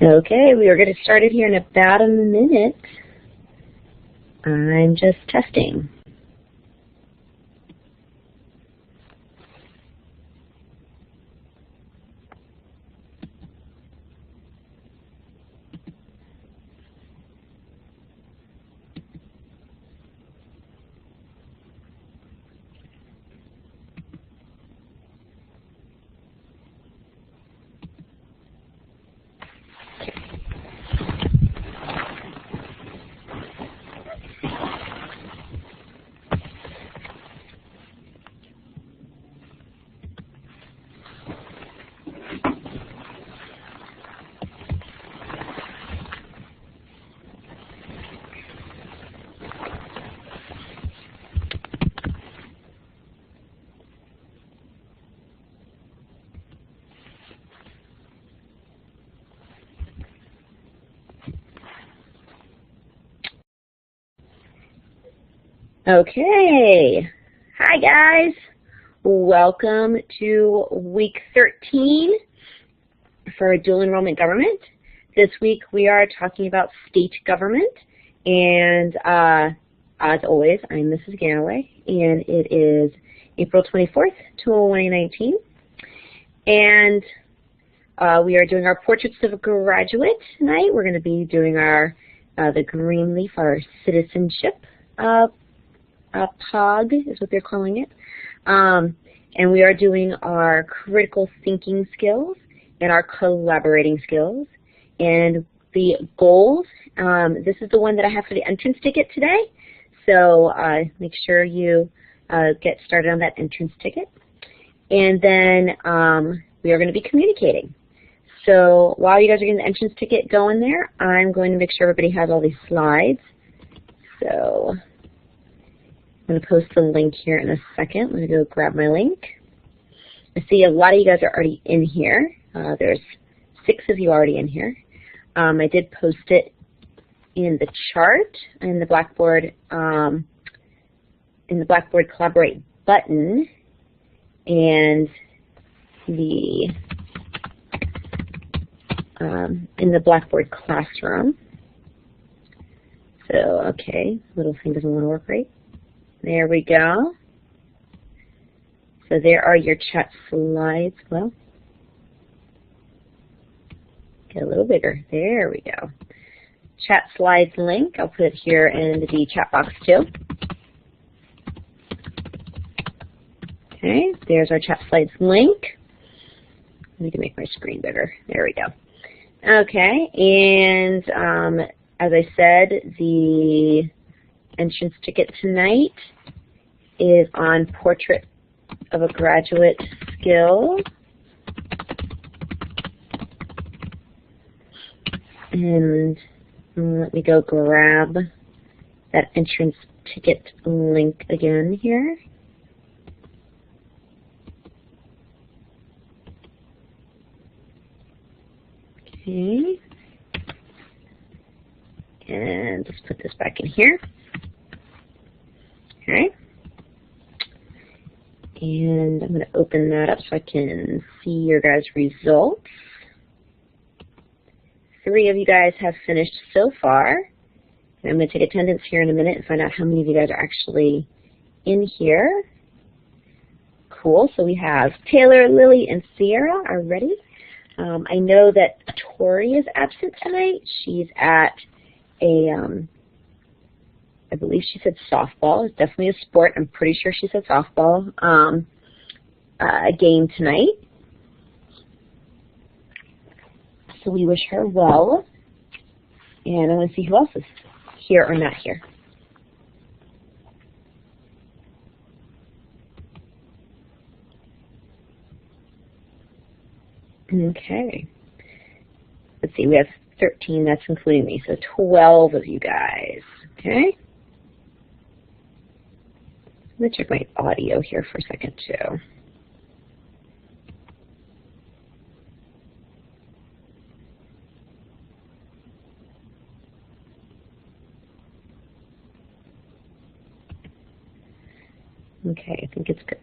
Okay, we are going to start it here in about a minute. I'm just testing. Okay, hi guys, welcome to week 13 for dual enrollment government. This week we are talking about state government, and as always, I'm Mrs. Galloway, and it is April 24th, 2019, and we are doing our portraits of a graduate tonight. We're going to be doing our the green leaf, our citizenship POG is what they're calling it. And we are doing our critical thinking skills and our collaborating skills. And the goals, this is the one that I have for the entrance ticket today. So make sure you get started on that entrance ticket. And then we are going to be communicating. So while you guys are getting the entrance ticket going there, I'm going to make sure everybody has all these slides. So I'm going to post the link here in a second. Let me go grab my link. I see a lot of you guys are already in here. There's 6 of you already in here. I did post it in the chart in the Blackboard Collaborate button and the in the Blackboard classroom. So okay, little thing doesn't want to work right. There we go. So there are your chat slides. Well, get a little bigger. There we go. Chat slides link. I'll put it here in the chat box too. Okay, there's our chat slides link. I need to make my screen bigger. There we go. Okay, and as I said, the entrance ticket tonight is on Portrait of a Graduate skill. And let me go grab that entrance ticket link again here. Okay. And let's put this back in here. Okay. And I'm going to open that up so I can see your guys' results. 3 of you guys have finished so far. And I'm going to take attendance here in a minute and find out how many of you guys are actually in here. Cool. So we have Taylor, Lily, and Sierra are ready. I know that Tori is absent tonight. She's at a I believe she said softball. It's definitely a sport. I'm pretty sure she said softball. A game tonight. So we wish her well. And I want to see who else is here or not here. Okay. Let's see, we have 13, that's including me, so 12 of you guys. Okay. Let me check my audio here for a second too. Okay, I think it's good.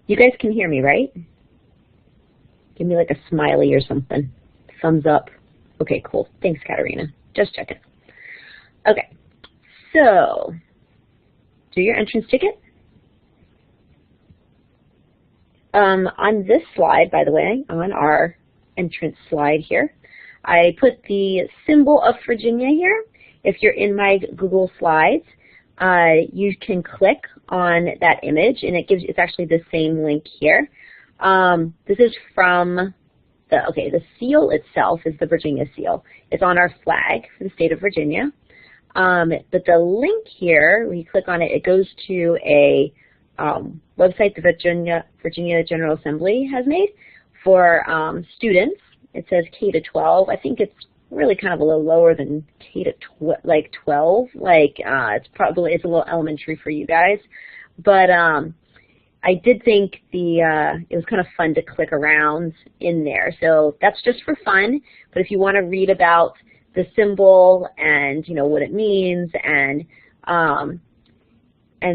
You guys can hear me, right? Give me like a smiley or something. thumbs up. Okay, cool. Thanks, Katarina. Just checking. Okay, so do your entrance ticket. On this slide, by the way, on our entrance slide here, I put the symbol of Virginia here. If you're in my Google Slides, you can click on that image, and it's actually the same link here. This is from the seal itself is the Virginia seal. It's on our flag for the state of Virginia. But the link here, when you click on it, it goes to a website the Virginia General Assembly has made for students. It says K to 12. I think it's really kind of a little lower than K to 12. It's a little elementary for you guys. But I did think it was kind of fun to click around in there. So that's just for fun. But if you want to read about the symbol and what it means, and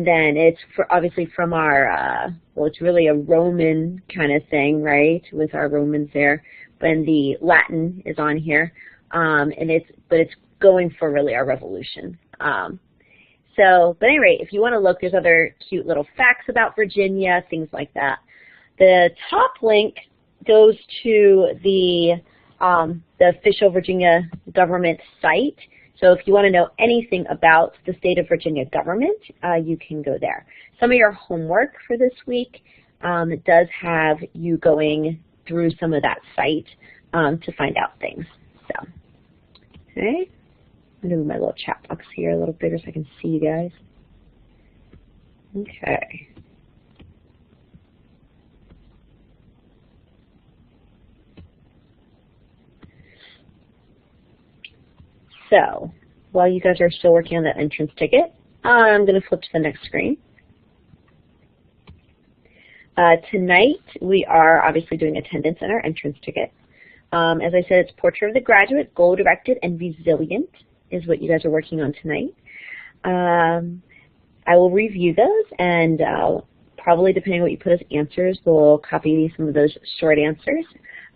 then it's obviously from our it's really a Roman kind of thing, right? With our Romans there, and the Latin is on here, but it's going for really our Revolution. But anyway, if you want to look, there's other cute little facts about Virginia, things like that. The top link goes to the official Virginia government site. So if you want to know anything about the state of Virginia government, you can go there. Some of your homework for this week does have you going through some of that site to find out things. So, okay. I'm going to move my little chat box here a little bigger so I can see you guys. Okay. So, while you guys are still working on that entrance ticket, I'm going to flip to the next screen. Tonight, we are obviously doing attendance in our entrance ticket. As I said, it's Portrait of the Graduate, Goal-Directed, and Resilient is what you guys are working on tonight. I will review those, and probably depending on what you put as answers, we'll copy some of those short answers.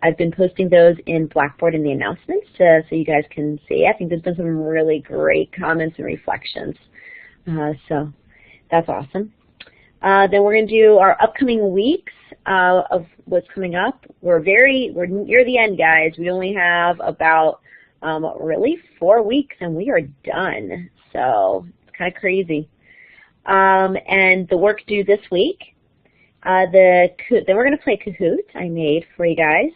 I've been posting those in Blackboard in the announcements so you guys can see. I think there's been some really great comments and reflections. So that's awesome. Then we're going to do our upcoming weeks of what's coming up. We're near the end, guys. We only have about really 4 weeks, and we are done. So it's kind of crazy. And the work due this week. Then we're going to play Kahoot I made for you guys.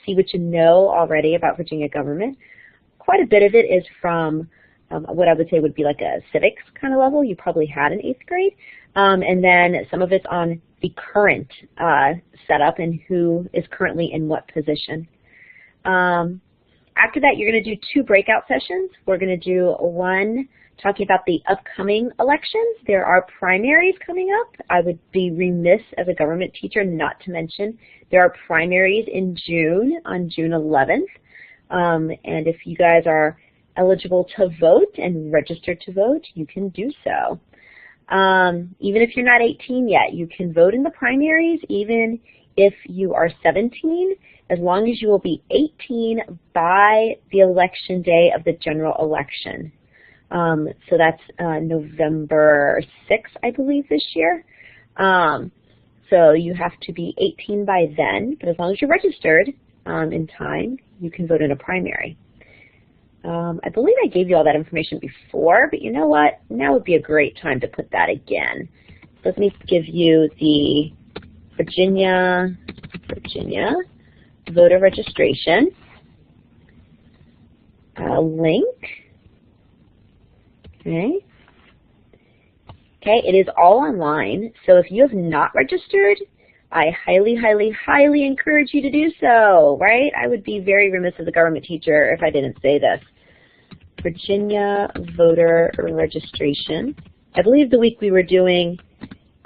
See what you know already about Virginia government. Quite a bit of it is from what I would say would be like a civics kind of level you probably had in 8th grade. And then some of it's on the current setup and who is currently in what position. After that, you're going to do 2 breakout sessions. We're going to do one talking about the upcoming elections. There are primaries coming up. I would be remiss as a government teacher not to mention there are primaries in June, on June 11th. And if you guys are eligible to vote and register to vote, you can do so. Even if you're not 18 yet, you can vote in the primaries, even if you are 17, as long as you will be 18 by the election day of the general election. So that's November 6th, I believe, this year. So you have to be 18 by then, but as long as you're registered in time, you can vote in a primary. I believe I gave you all that information before, but you know what? Now would be a great time to put that again. So let me give you the Virginia voter registration link. Okay, it is all online, so if you have not registered, I highly, highly, highly encourage you to do so, right? I would be very remiss as a government teacher if I didn't say this. Virginia voter registration. I believe the week we were doing,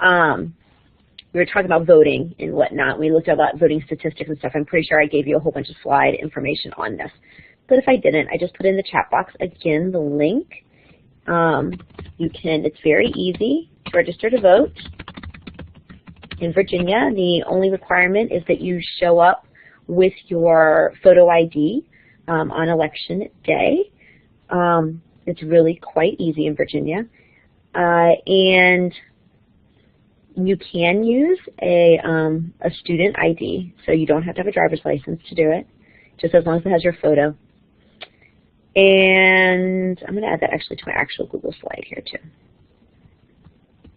we were talking about voting and whatnot. We looked at about voting statistics and stuff. I'm pretty sure I gave you a whole bunch of slide information on this. But if I didn't, I just put in the chat box again the link. It's very easy to register to vote. In Virginia, the only requirement is that you show up with your photo ID. on election day. It's really quite easy in Virginia. And you can use a student ID, so you don't have to have a driver's license to do it, just as long as it has your photo. And I'm going to add that actually to my actual Google slide here too.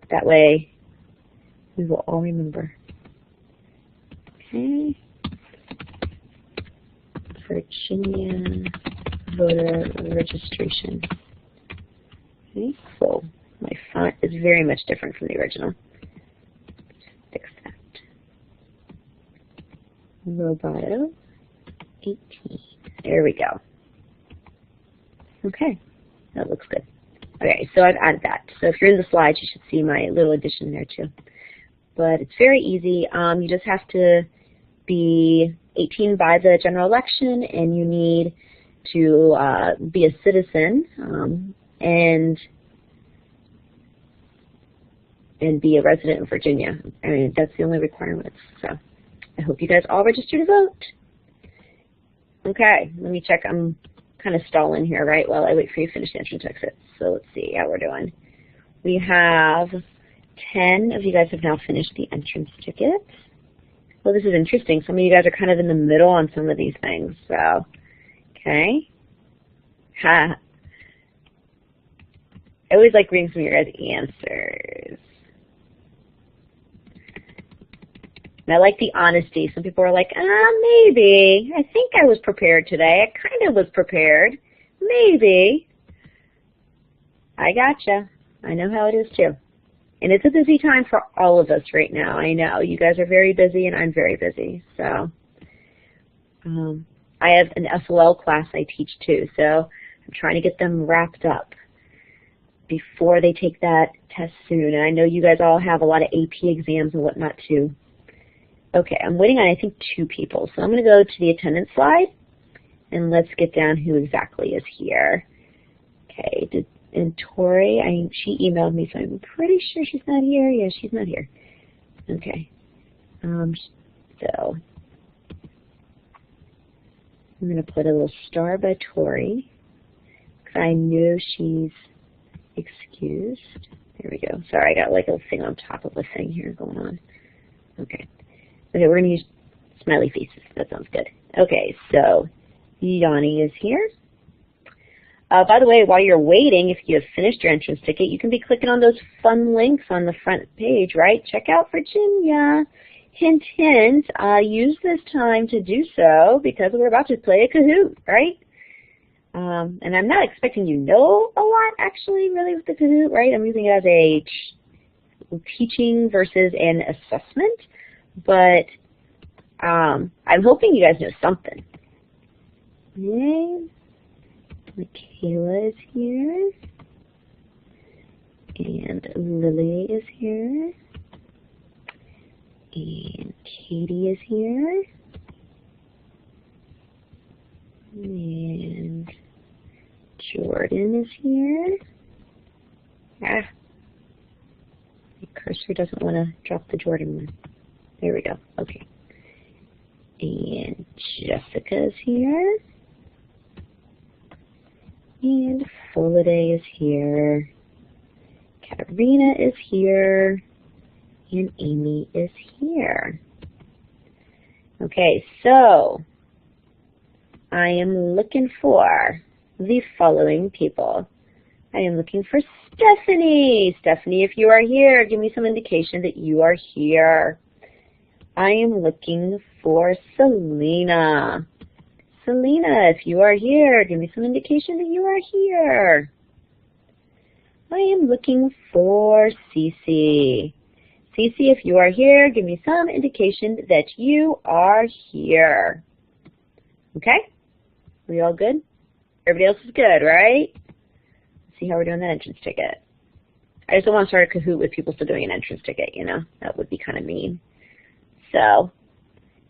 That way we will all remember. Okay. Virginia voter registration. Okay, so my font is very much different from the original. Fix that. Roboto 18. There we go. Okay, that looks good. Okay, so I've added that. So if you're in the slides, you should see my little addition there too. But it's very easy. You just have to be 18 by the general election, and you need to be a citizen and be a resident of Virginia. I mean, that's the only requirements. So I hope you guys all register to vote. Okay, let me check. I'm kind of stalling here, right, while I wait for you to finish the entrance exit. So let's see how we're doing. We have 10 of you guys have now finished the entrance tickets. Well, this is interesting. Some of you guys are kind of in the middle on some of these things. So, okay. Ha. I always like reading some of your guys' answers. And I like the honesty. Some people are like, maybe. I think I was prepared today. I kind of was prepared. Maybe. I gotcha. I know how it is too. And it's a busy time for all of us right now. I know. You guys are very busy and I'm very busy. So I have an SOL class I teach too. So I'm trying to get them wrapped up before they take that test soon. And I know you guys all have a lot of AP exams and whatnot too. Okay, I'm waiting on, I think, 2 people. So I'm going to go to the attendance slide, and let's get down who exactly is here. Okay, and Tori, she emailed me, so I'm pretty sure she's not here. Yeah, she's not here. Okay, so I'm going to put a little star by Tori, because I know she's excused. There we go. Sorry, I got like a thing on top of a thing here going on. Okay. Okay, we're going to use smiley faces. That sounds good. Okay, so Yanni is here. By the way, while you're waiting, if you have finished your entrance ticket, you can be clicking on those fun links on the front page, right? Check out Virginia. Hint, hint, use this time to do so because we're about to play a Kahoot, right? And I'm not expecting you know a lot, actually, really, with the Kahoot, right? I'm using it as a teaching versus an assessment. But I'm hoping you guys know something. Okay. Michaela is here. And Lily is here. And Katie is here. And Jordan is here. Ah. My cursor doesn't want to drop the Jordan one. There we go. Okay. And Jessica is here. And Foliday is here. Katarina is here. And Amy is here. Okay, so I am looking for the following people. I am looking for Stephanie. Stephanie, if you are here, give me some indication that you are here. I am looking for Selena. Selena, if you are here, give me some indication that you are here. I am looking for Cece. Cece, if you are here, give me some indication that you are here. Okay? Are we all good? Everybody else is good, right? Let's see how we're doing that entrance ticket. I just don't want to start a Kahoot with people still doing an entrance ticket, you know? That would be kind of mean. So,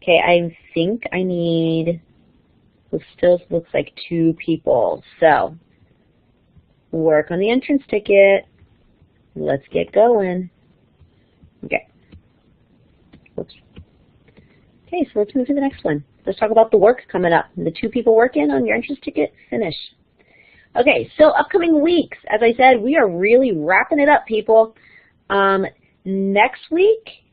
okay, I think I need, it still looks like 2 people. So, work on the entrance ticket. Let's get going. Okay. Oops. Okay, so let's move to the next one. Let's talk about the work coming up. The 2 people working on your entrance ticket, finish. Okay, so upcoming weeks. As I said, we are really wrapping it up, people. Next week,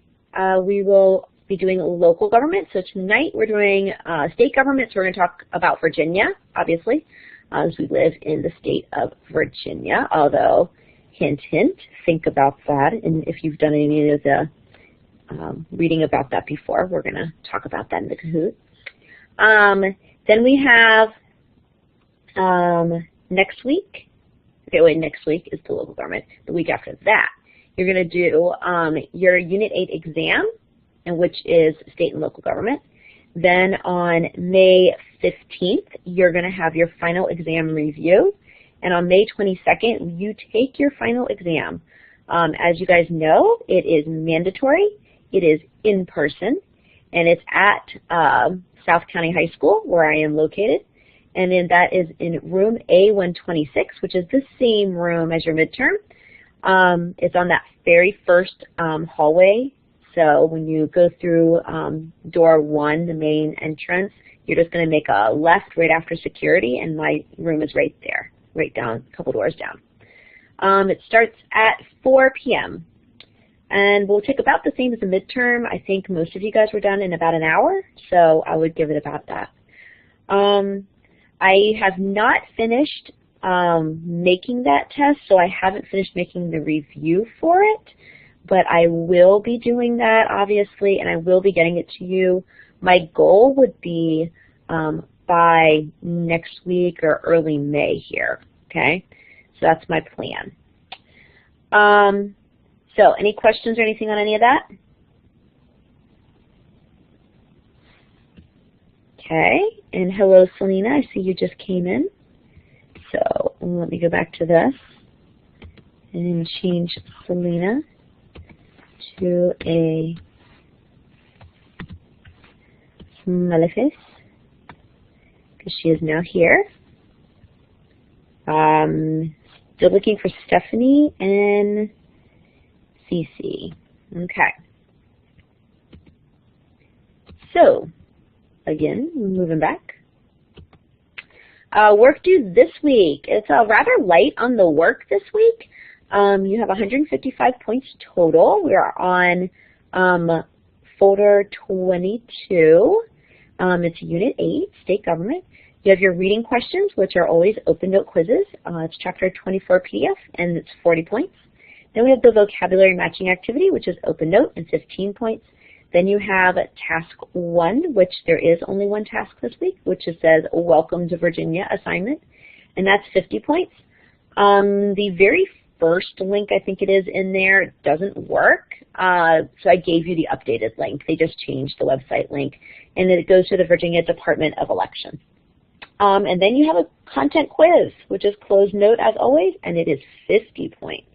we will be doing local government. So tonight we're doing state government. So we're going to talk about Virginia, obviously, as we live in the state of Virginia. Although, hint, hint, think about that. And if you've done any of the reading about that before, we're going to talk about that in the Kahoot. Then we have next week. Okay, wait, next week is the local government. The week after that, you're going to do your Unit 8 exam, and which is state and local government. Then on May 15th, you're going to have your final exam review. And on May 22nd, you take your final exam. As you guys know, it is mandatory. It is in person, and it's at South County High School, where I am located. And then that is in room A126, which is the same room as your midterm. It's on that very first hallway. So when you go through door 1, the main entrance, you're just going to make a left right after security, and my room is right there, right down, a couple doors down. It starts at 4 p.m. and we'll take about the same as the midterm. I think most of you guys were done in about an hour, so I would give it about that. I have not finished making that test, so I haven't finished making the review for it, but I will be doing that, obviously, and I will be getting it to you. My goal would be by next week or early May here, okay? So that's my plan. So any questions or anything on any of that? Okay, and hello Selena, I see you just came in. So let me go back to this and change Selena to a smiley face because she is now here. Still looking for Stephanie and Cece. Okay. So, again, moving back. Work due this week. It's rather light on the work this week. You have 155 points total. We are on folder 22. It's Unit 8, State Government. You have your reading questions, which are always open note quizzes. It's Chapter 24 PDF, and it's 40 points. Then we have the vocabulary matching activity, which is open note, and 15 points. Then you have task 1, which there is only one task this week, which it says Welcome to Virginia assignment, and that's 50 points. The very first link, I think it is in there, doesn't work, so I gave you the updated link. They just changed the website link, and it goes to the Virginia Department of Election. And then you have a content quiz, which is closed note as always, and it is 50 points.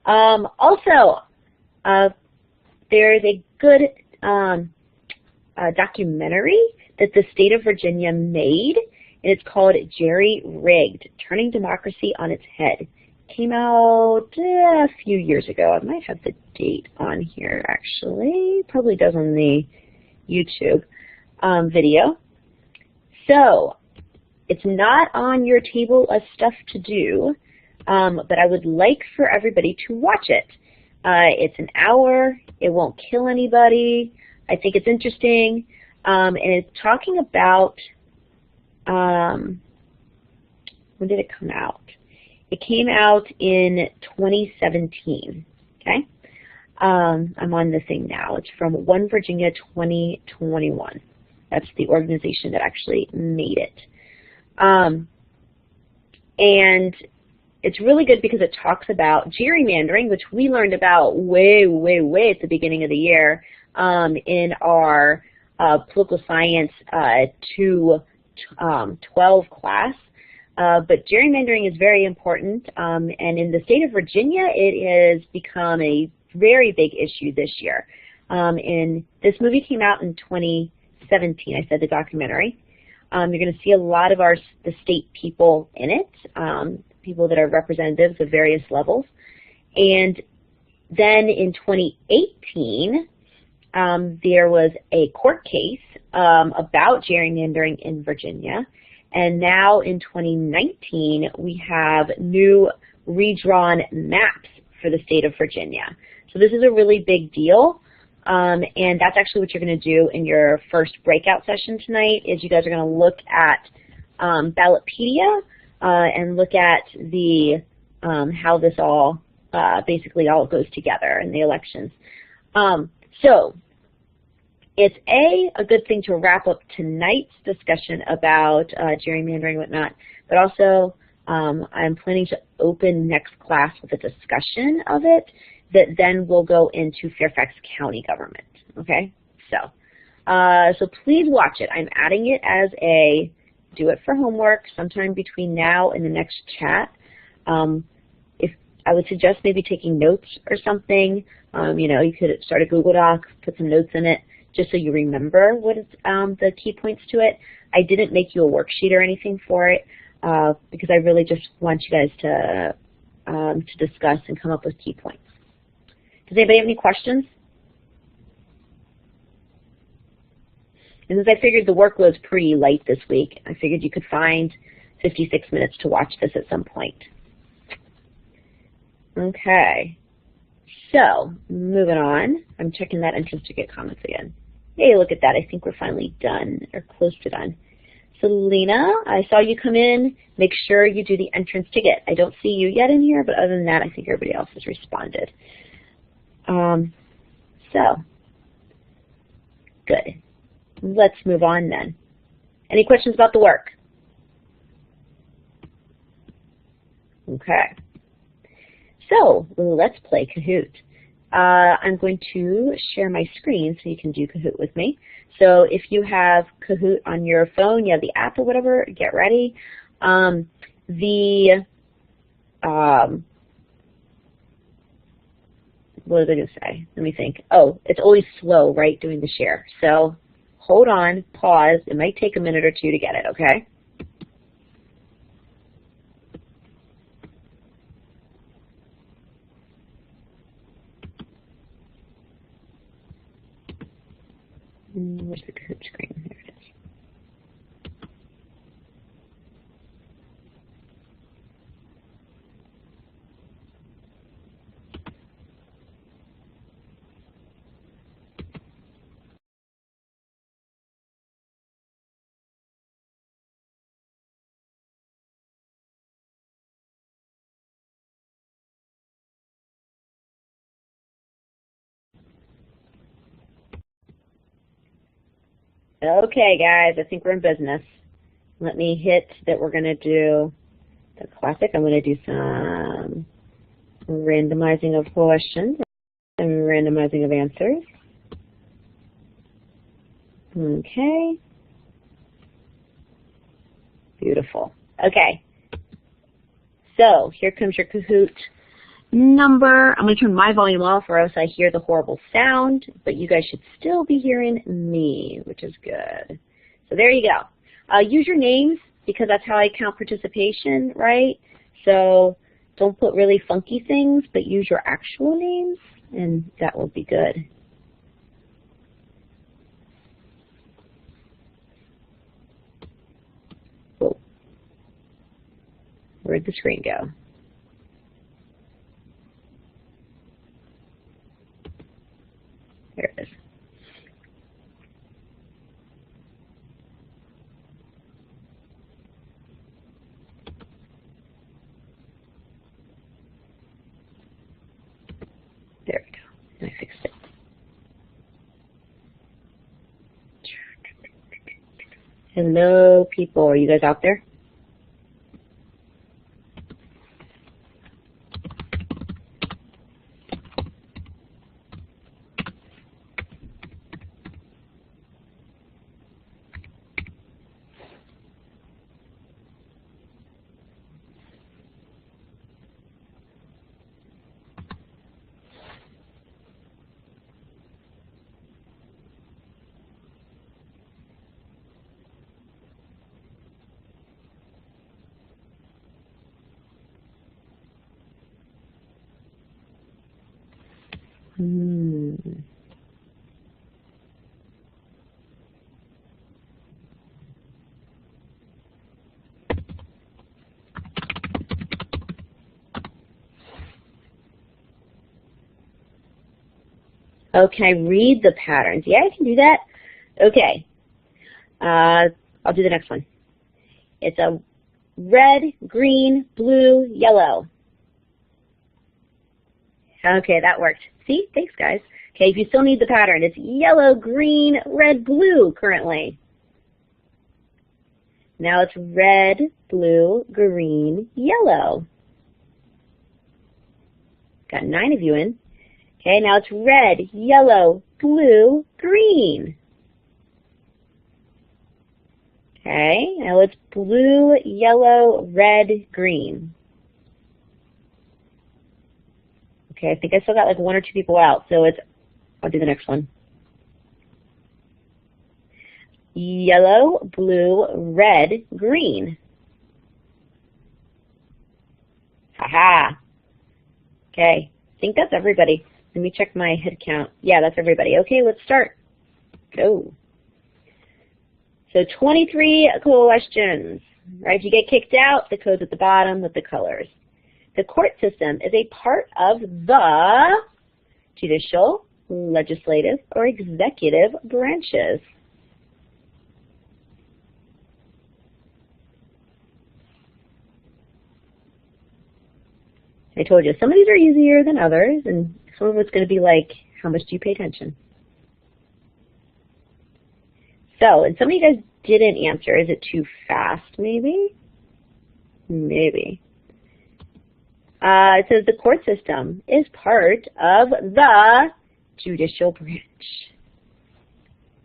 Also, there is a good documentary that the state of Virginia made, and it's called Jerry-Rigged, Turning Democracy on Its Head. It came out a few years ago. I might have the date on here, actually. Probably does on the YouTube video. So, it's not on your table of stuff to do, but I would like for everybody to watch it. It's an hour. It won't kill anybody. I think it's interesting. And it's talking about, when did it come out? It came out in 2017, okay? I'm on the thing now. It's from One Virginia 2021. That's the organization that actually made it. And it's really good because it talks about gerrymandering, which we learned about way at the beginning of the year in our political science 212 class. But gerrymandering is very important, and in the state of Virginia, it has become a very big issue this year. And this movie came out in 2017, I said, the documentary. You're going to see a lot of the state people in it, people that are representatives of various levels. And then in 2018, there was a court case about gerrymandering in Virginia, and now in 2019 we have new redrawn maps for the state of Virginia. So this is a really big deal, and that's actually what you're going to do in your first breakout session tonight. Is you guys are going to look at Ballotpedia and look at the how this all basically all goes together in the elections. So it's a good thing to wrap up tonight's discussion about gerrymandering and whatnot, but also I'm planning to open next class with a discussion of it that then will go into Fairfax County government, okay? So, so please watch it. I'm adding it as a do it for homework sometime between now and the next chat. If I would suggest maybe taking notes or something. You know, you could start a Google Doc, put some notes in it, just so you remember what is the key points to it. I didn't make you a worksheet or anything for it because I really just want you guys to discuss and come up with key points. Does anybody have any questions? And since I figured the workload's pretty light this week, I figured you could find 56 minutes to watch this at some point. Okay. So, moving on. I'm checking that entrance ticket comments again. Hey, look at that. I think we're finally done, or close to done. So, Lena, I saw you come in. Make sure you do the entrance ticket. I don't see you yet in here, but other than that, I think everybody else has responded. So, good. Let's move on then. Any questions about the work? Okay. So let's play Kahoot. I'm going to share my screen so you can do Kahoot with me. So if you have Kahoot on your phone, you have the app or whatever, get ready. What was I going to say? Let me think. Oh, it's always slow, right, doing the share. So hold on, pause. It might take a minute or two to get it, okay? Where's the Kahoot screen? There it is. Okay, guys, I think we're in business. Let me hit that we're going to do the classic. I'm going to do some randomizing of questions and randomizing of answers. Okay. Beautiful. Okay. So here comes your Kahoot number. I'm going to turn my volume off or else I hear the horrible sound, but you guys should still be hearing me, which is good. So there you go. Use your names because that's how I count participation, right? So don't put really funky things, but use your actual names, and that will be good. Whoa. Where'd the screen go? There it is. There we go. I fixed it. Hello, people. Are you guys out there? Oh, can I read the patterns? Yeah, I can do that. Okay. I'll do the next one. It's a red, green, blue, yellow. Okay, that worked. See? Thanks, guys. Okay, if you still need the pattern, it's yellow, green, red, blue currently. Now it's red, blue, green, yellow. Got 9 of you in. Okay, now it's red, yellow, blue, green. Okay, now it's blue, yellow, red, green. Okay, I think I still got like 1 or 2 people out, so I'll do the next one. Yellow, blue, red, green. Haha. Okay, I think that's everybody. Let me check my head count. Yeah, that's everybody. Okay, let's start. Go. So 23 questions. Right, if you get kicked out, the code's at the bottom with the colors. The court system is a part of the judicial, legislative, or executive branches. I told you, some of these are easier than others, and some of it's going to be like, how much do you pay attention? So, and some of you guys didn't answer. Is it too fast, maybe? Maybe. It says the court system is part of the judicial branch.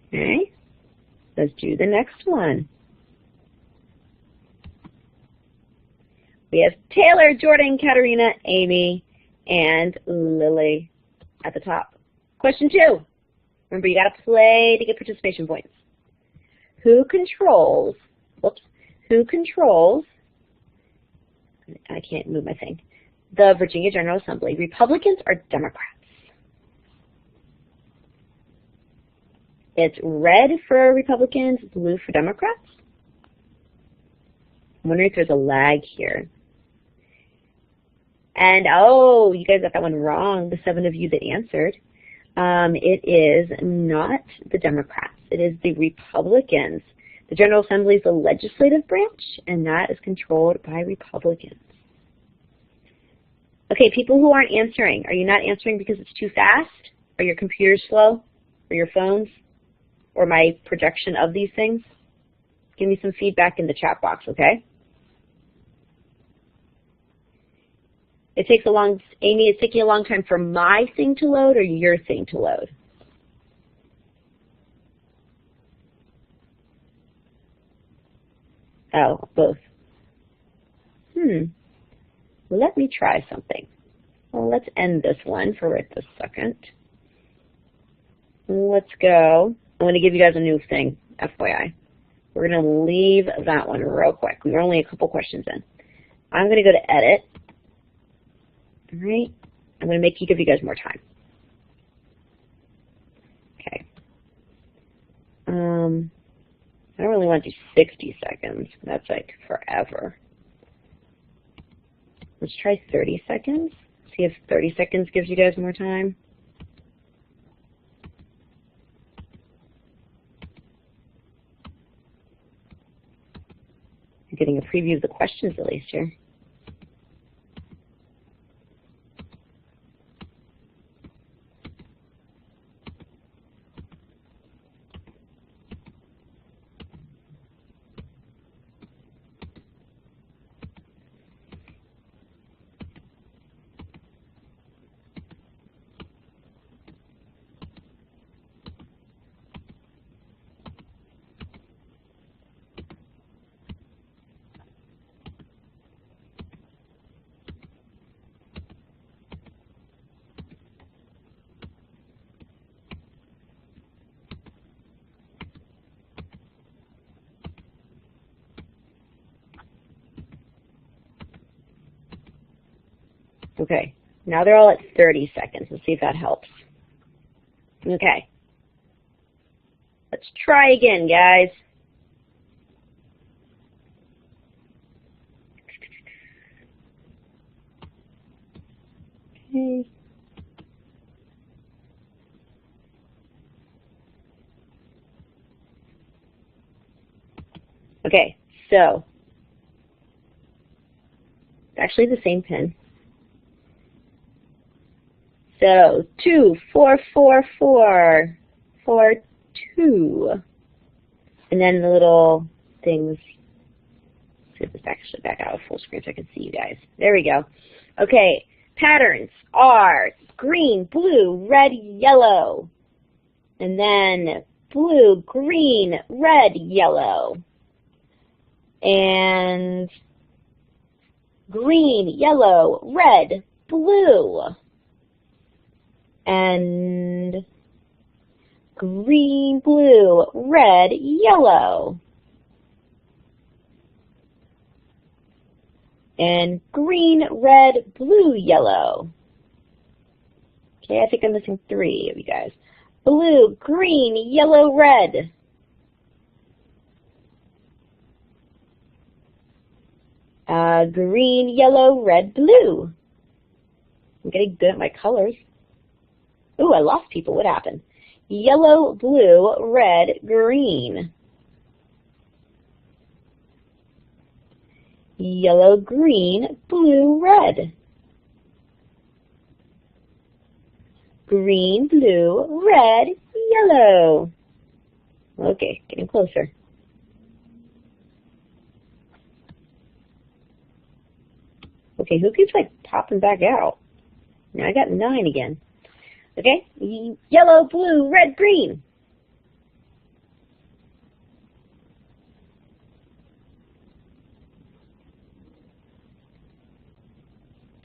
Okay, let's do the next one. We have Taylor, Jordan, Katarina, Amy, and Lily at the top. Question 2. Remember, you got to play to get participation points. Who controls, I can't move my thing, the Virginia General Assembly, Republicans or Democrats? It's red for Republicans, blue for Democrats. I'm wondering if there's a lag here. And, oh, you guys got that one wrong, the 7 of you that answered. It is not the Democrats. It is the Republicans. The General Assembly is the legislative branch, and that is controlled by Republicans. Okay, people who aren't answering, are you not answering because it's too fast? Or your computer's slow? Or your phones? Or my projection of these things? Give me some feedback in the chat box, okay? It takes a long, Amy, it's taking a long time for my thing to load or your thing to load? Oh, both. Well, let me try something. Well, let's end this one for right this second. Let's go. I'm going to give you guys a new thing, FYI. We're going to leave that one real quick. We're only a couple questions in. I'm going to go to edit. All right. I'm going to give you guys more time. Okay. I don't really want to do 60 seconds. That's like forever. Let's try 30 seconds. See if 30 seconds gives you guys more time. You're getting a preview of the questions at least here. Okay, now they're all at 30 seconds. Let's see if that helps. Okay. Let's try again, guys. Okay. Okay, so it's actually the same pin. So 2, 4, 4, 4, 4, 2. And then the little things. Let's get this actually back out of full screen so I can see you guys. There we go. Okay, patterns are green, blue, red, yellow. And then blue, green, red, yellow. And green, yellow, red, blue. And green, blue, red, yellow. And green, red, blue, yellow. Okay, I think I'm missing 3 of you guys. Blue, green, yellow, red. Green, yellow, red, blue. I'm getting good at my colors. Ooh, I lost people. What happened? Yellow, blue, red, green. Yellow, green, blue, red. Green, blue, red, yellow. Okay, getting closer. Okay, who keeps like popping back out? Now I got 9 again. Okay, yellow, blue, red, green.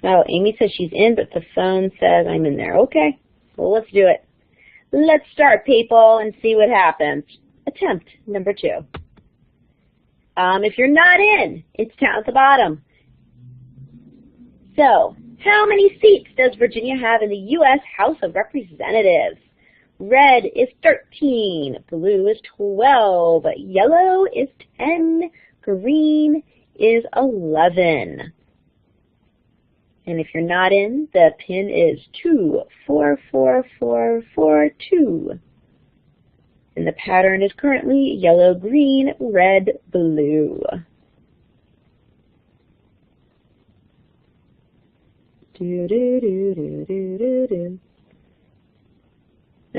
Oh, Amy says she's in, but the phone says I'm in there. Okay, well, let's do it. Let's start, people, and see what happens. Attempt number 2. If you're not in, it's down at the bottom. So, how many seats does Virginia have in the U.S. House of Representatives? Red is 13, blue is 12, yellow is 10, green is 11. And if you're not in, the pin is 2, 4, 4, 4, 4, 2. And the pattern is currently yellow, green, red, blue. Do, do, do, do, do, do, do.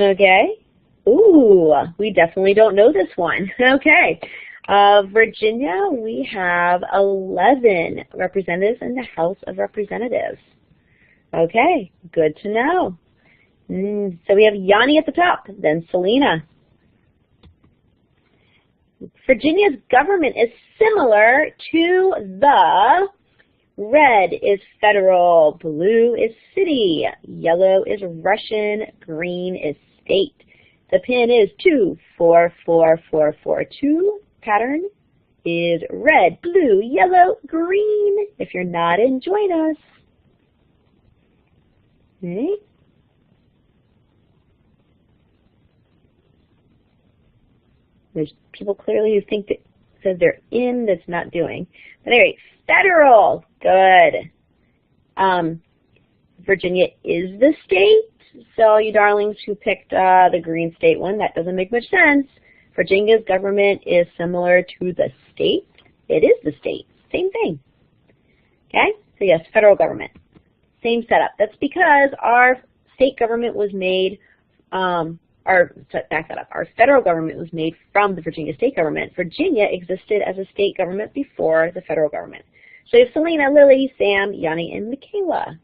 Okay. Ooh, we definitely don't know this one. Okay. Virginia, we have 11 representatives in the House of Representatives. Okay, good to know. So we have Yanni at the top, then Selena. Virginia's government is similar to the red is federal, blue is city, yellow is Russian, green is state. The pin is 2, 4, 4, 4, 4, 2. Pattern is red, blue, yellow, green. If you're not in, join us. Okay. There's people clearly who think that says they're in that's not doing. But anyway, federal, good. Virginia is the state. So you darlings who picked the green state one, that doesn't make much sense. Virginia's government is similar to the state. It is the state. Same thing. Okay? So yes, federal government. Same setup. That's because our state government was made, back that up. Our federal government was made from the Virginia state government. Virginia existed as a state government before the federal government. So you have Selena, Lily, Sam, Yanni, and Michaela.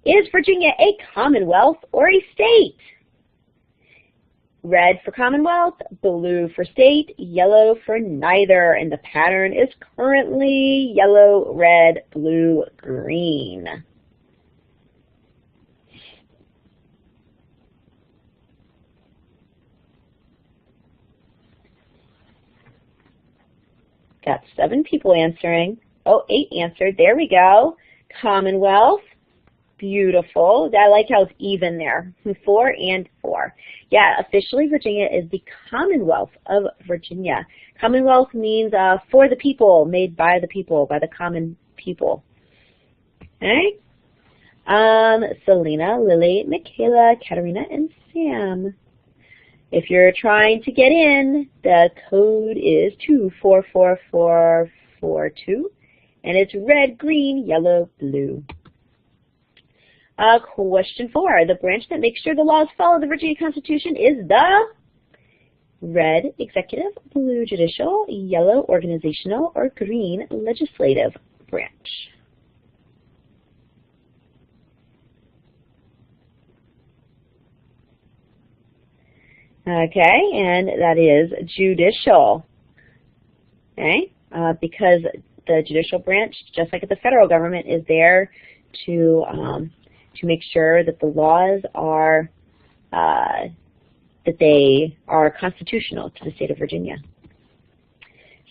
Is Virginia a commonwealth or a state? Red for Commonwealth, blue for state, yellow for neither, and the pattern is currently yellow, red, blue, green. Got 7 people answering. Oh, 8 answered. There we go. Commonwealth. Beautiful. I like how it's even there. 4 and 4. Yeah, officially Virginia is the Commonwealth of Virginia. Commonwealth means for the people, made by the common people. Okay? Selena, Lily, Michaela, Katerina, and Sam. If you're trying to get in, the code is 244442, and it's red, green, yellow, blue. Question 4. The branch that makes sure the laws follow the Virginia Constitution is the red executive, blue judicial, yellow organizational, or green legislative branch. Okay, and that is judicial. Okay, because the judicial branch, just like the federal government, is there to make sure that the laws are constitutional to the state of Virginia.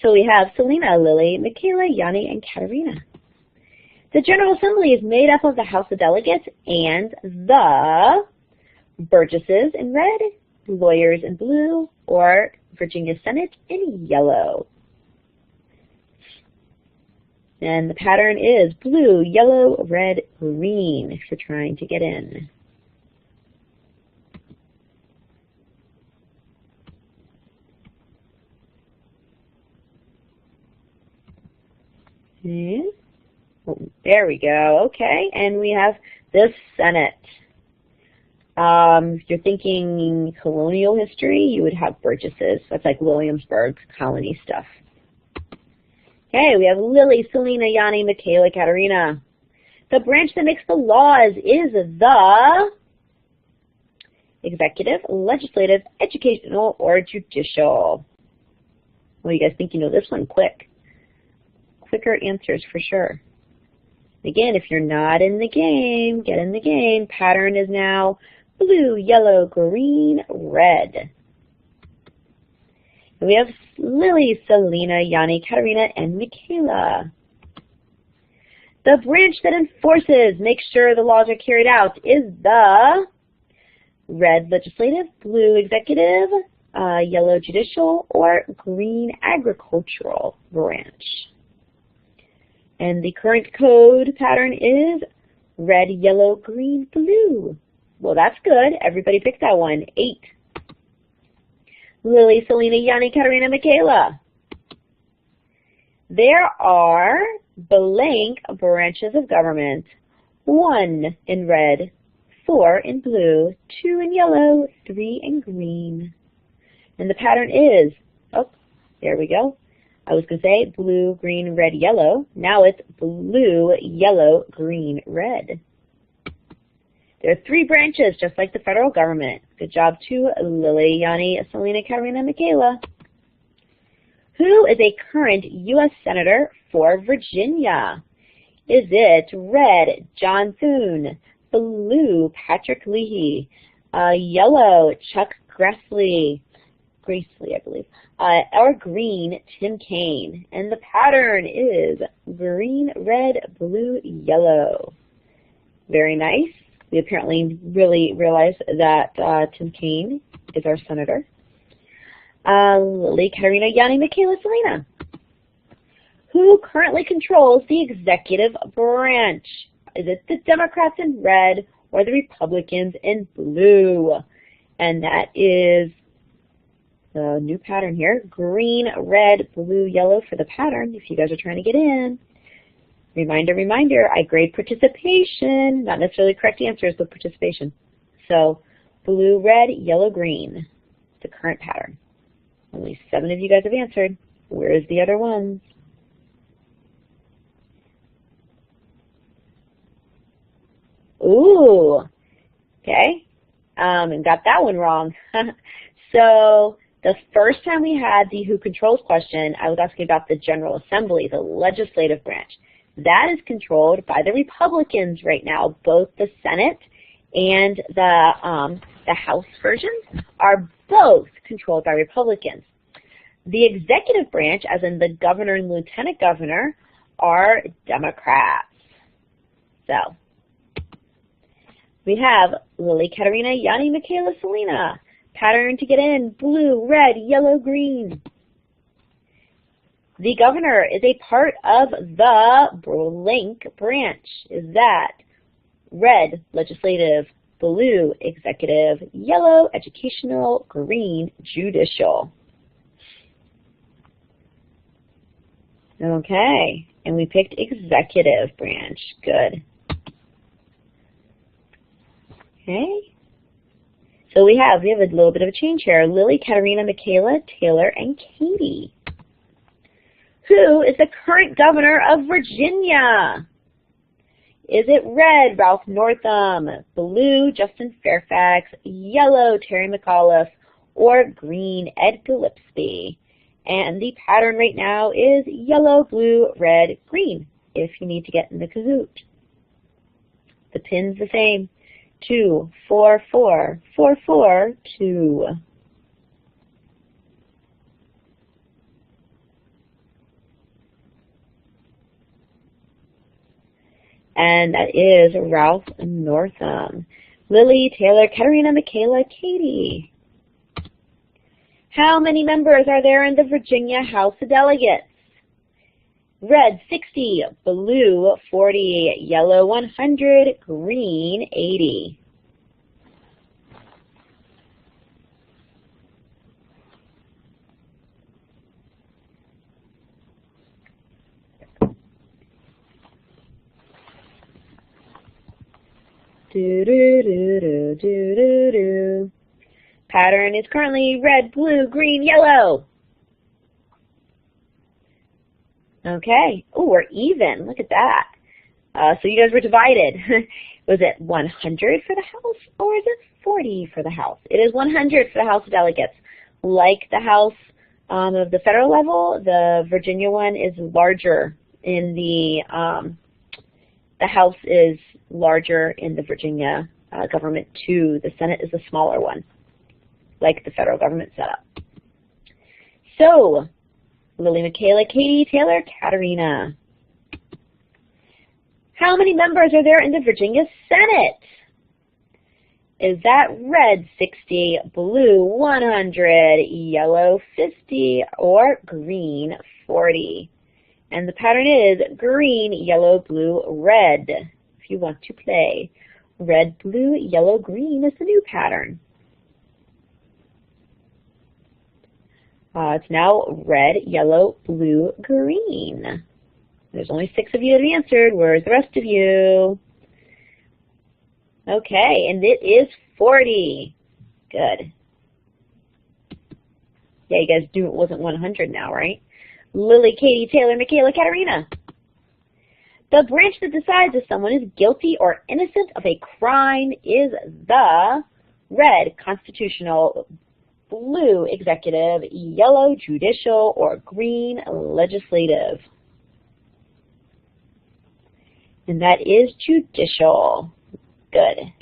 So we have Selena, Lily, Michaela, Yanni, and Katerina. The General Assembly is made up of the House of Delegates and the Burgesses in red, lawyers in blue, or Virginia Senate in yellow. And the pattern is blue, yellow, red, green if you're trying to get in. Oh, there we go. Okay, and we have the Senate. If you're thinking colonial history, you would have Burgesses. That's like Williamsburg colony stuff. Okay, we have Lily, Selena, Yanni, Michaela, Katerina. The branch that makes the laws is the executive, legislative, educational, or judicial. Well, you guys think you know this one quick. Quicker answers for sure. Again, if you're not in the game, get in the game. Pattern is now blue, yellow, green, red. And we have Lily, Selena, Yanni, Katerina, and Michaela. The branch that enforces, makes sure the laws are carried out, is the red legislative, blue executive, yellow judicial, or green agricultural branch. And the current code pattern is red, yellow, green, blue. Well, that's good. Everybody picked that one. 8. Lily, Selena, Yanni, Katerina, Michaela. There are blank branches of government. 1 in red, 4 in blue, 2 in yellow, 3 in green. And the pattern is, oh, there we go. I was going to say blue, green, red, yellow. Now it's blue, yellow, green, red. There are 3 branches, just like the federal government. Good job to Lily, Yanni, Selena, Katerina, Michaela. Who is a current U.S. Senator for Virginia? Is it red, John Thune, blue, Patrick Leahy, yellow, Chuck Grassley, I believe, or green, Tim Kaine? And the pattern is green, red, blue, yellow. Very nice. We apparently really realized that Tim Kaine is our senator. Lily, Katerina, Yanni, Michaela, Selena. Who currently controls the executive branch? Is it the Democrats in red or the Republicans in blue? And that is the new pattern here. Green, red, blue, yellow for the pattern if you guys are trying to get in. Reminder, reminder, I grade participation, not necessarily correct answers, but participation. So blue, red, yellow, green, the current pattern. Only 7 of you guys have answered. Where's the other ones? Ooh, okay, and got that one wrong. So the first time we had the who controls question, I was asking about the General Assembly, the legislative branch. That is controlled by the Republicans right now. Both the Senate and the House versions are both controlled by Republicans. The executive branch, as in the governor and lieutenant governor, are Democrats. So we have Lily, Katerina, Yanni, Michaela, Selena. Pattern to get in, blue, red, yellow, green. The governor is a part of the blank branch. Is that red legislative, blue, executive, yellow, educational, green, judicial. Okay, and we picked executive branch. Good. Okay. So we have a little bit of a change here. Lily, Katerina, Michaela, Taylor, and Katie. Who is the current governor of Virginia? Is it red, Ralph Northam, blue, Justin Fairfax, yellow, Terry McAuliffe, or green, Ed Gillespie? And the pattern right now is yellow, blue, red, green, if you need to get in the Kahoot. The pin's the same. 2, 4, 4, 4, 4, 2. And that is Ralph Northam. Lily, Taylor, Katerina, Michaela, Katie. How many members are there in the Virginia House of Delegates? Red, 60, blue, 40, yellow, 100, green, 80. Do, do, do, do, do, do, do. Pattern is currently red, blue, green, yellow. Okay. Oh, we're even. Look at that. So you guys were divided. Was it 100 for the House or is it 40 for the House? It is 100 for the House of Delegates. Like the House of the federal level, the Virginia one is larger in the House is larger in the Virginia government too. The Senate is a smaller one, like the federal government setup. So, Lily, Michaela, Katie, Taylor, Katerina. How many members are there in the Virginia Senate? Is that red 60, blue 100, yellow 50, or green 40? And the pattern is green, yellow, blue, red. If you want to play, red, blue, yellow, green is the new pattern. It's now red, yellow, blue, green. There's only 6 of you that have answered. Where's the rest of you? Okay, and it is 40. Good. Yeah, you guys knew it wasn't 100 now, right? Lily, Katie, Taylor, Michaela, Katerina. The branch that decides if someone is guilty or innocent of a crime is the red, constitutional, blue, executive, yellow, judicial, or green, legislative. And that is judicial. Good.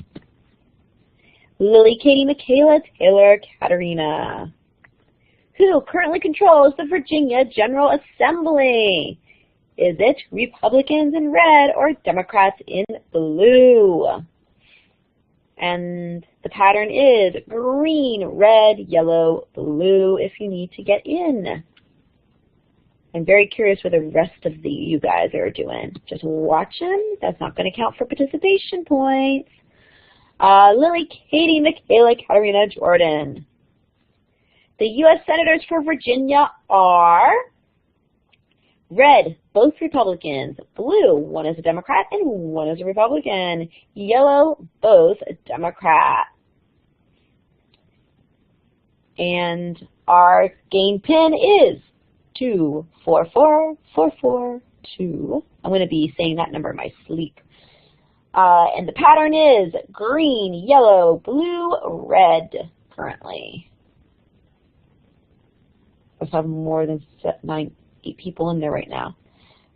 Lily, Katie, Michaela, Taylor, Katerina. Who currently controls the Virginia General Assembly? Is it Republicans in red or Democrats in blue? And the pattern is green, red, yellow, blue if you need to get in. I'm very curious what the rest of you guys are doing. Just watching. That's not going to count for participation points. Lily, Katie, Michaela, Katerina, Jordan. The U.S. Senators for Virginia are red, both Republicans. Blue, one is a Democrat and one is a Republican. Yellow, both Democrat. And our game pin is 2, 4, 4, 4, 4, 2. I'm going to be saying that number in my sleep. And the pattern is green, yellow, blue, red currently. Let's have more than 8 people in there right now.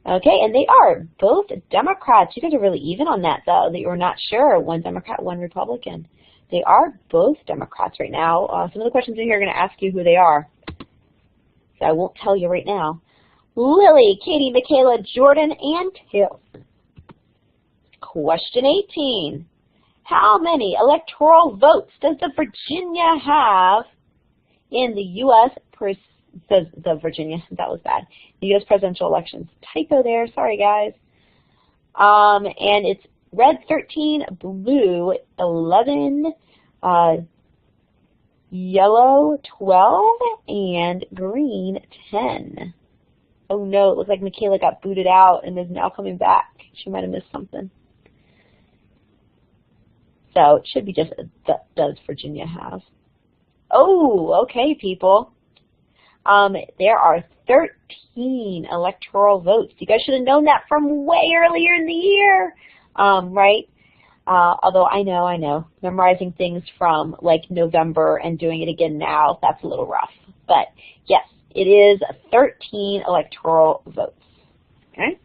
Okay, and they are both Democrats. You guys are really even on that, though, that you're not sure. One Democrat, one Republican. They are both Democrats right now. Some of the questions in here are going to ask you who they are. So I won't tell you right now. Lily, Katie, Michaela, Jordan, and Taylor. Question 18. How many electoral votes does the Virginia have in the U.S. The Virginia, that was bad. The U.S. presidential elections. Typo there, sorry guys. And it's red 13, blue 11, yellow 12, and green 10. Oh no, it looks like Michaela got booted out and is now coming back. She might have missed something. So it should be just, does Virginia have? Oh, okay, people. There are 13 electoral votes. You guys should have known that from way earlier in the year, right? Although I know, memorizing things from like November and doing it again now, that's a little rough. But yes, it is 13 electoral votes. Okay.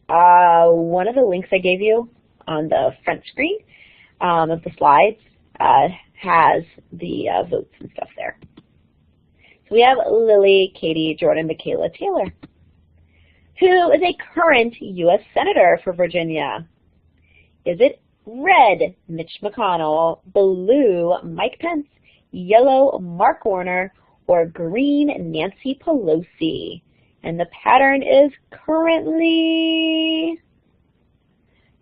One of the links I gave you on the front screen of the slides has the votes and stuff there. So we have Lily, Katie, Jordan, Michaela, Taylor. Who is a current U.S. Senator for Virginia? Is it red, Mitch McConnell, blue, Mike Pence, yellow, Mark Warner, or green, Nancy Pelosi? And the pattern is currently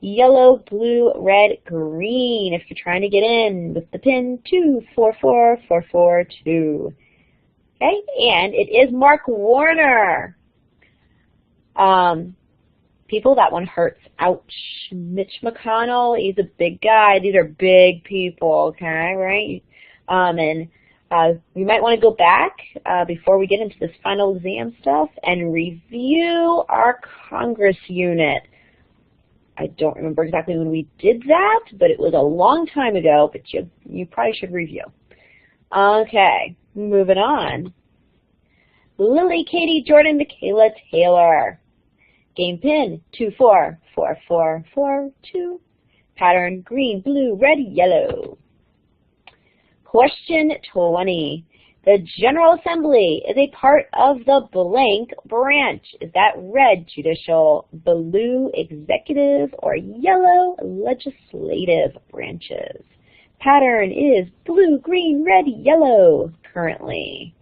yellow, blue, red, green. If you're trying to get in with the pin 244442. Okay, and it is Mark Warner. People, that one hurts. Ouch. Mitch McConnell, he's a big guy. These are big people, okay, right? We might want to go back before we get into this final exam stuff and review our Congress unit. I don't remember exactly when we did that, but it was a long time ago, but you probably should review. Okay, moving on. Lily, Katie, Jordan, Michaela, Taylor. Game pin 244442. Pattern green, blue, red, yellow. Question 20. The General Assembly is a part of the blank branch. Is that red, judicial, blue, executive, or yellow, legislative branches? Pattern is blue, green, red, yellow currently.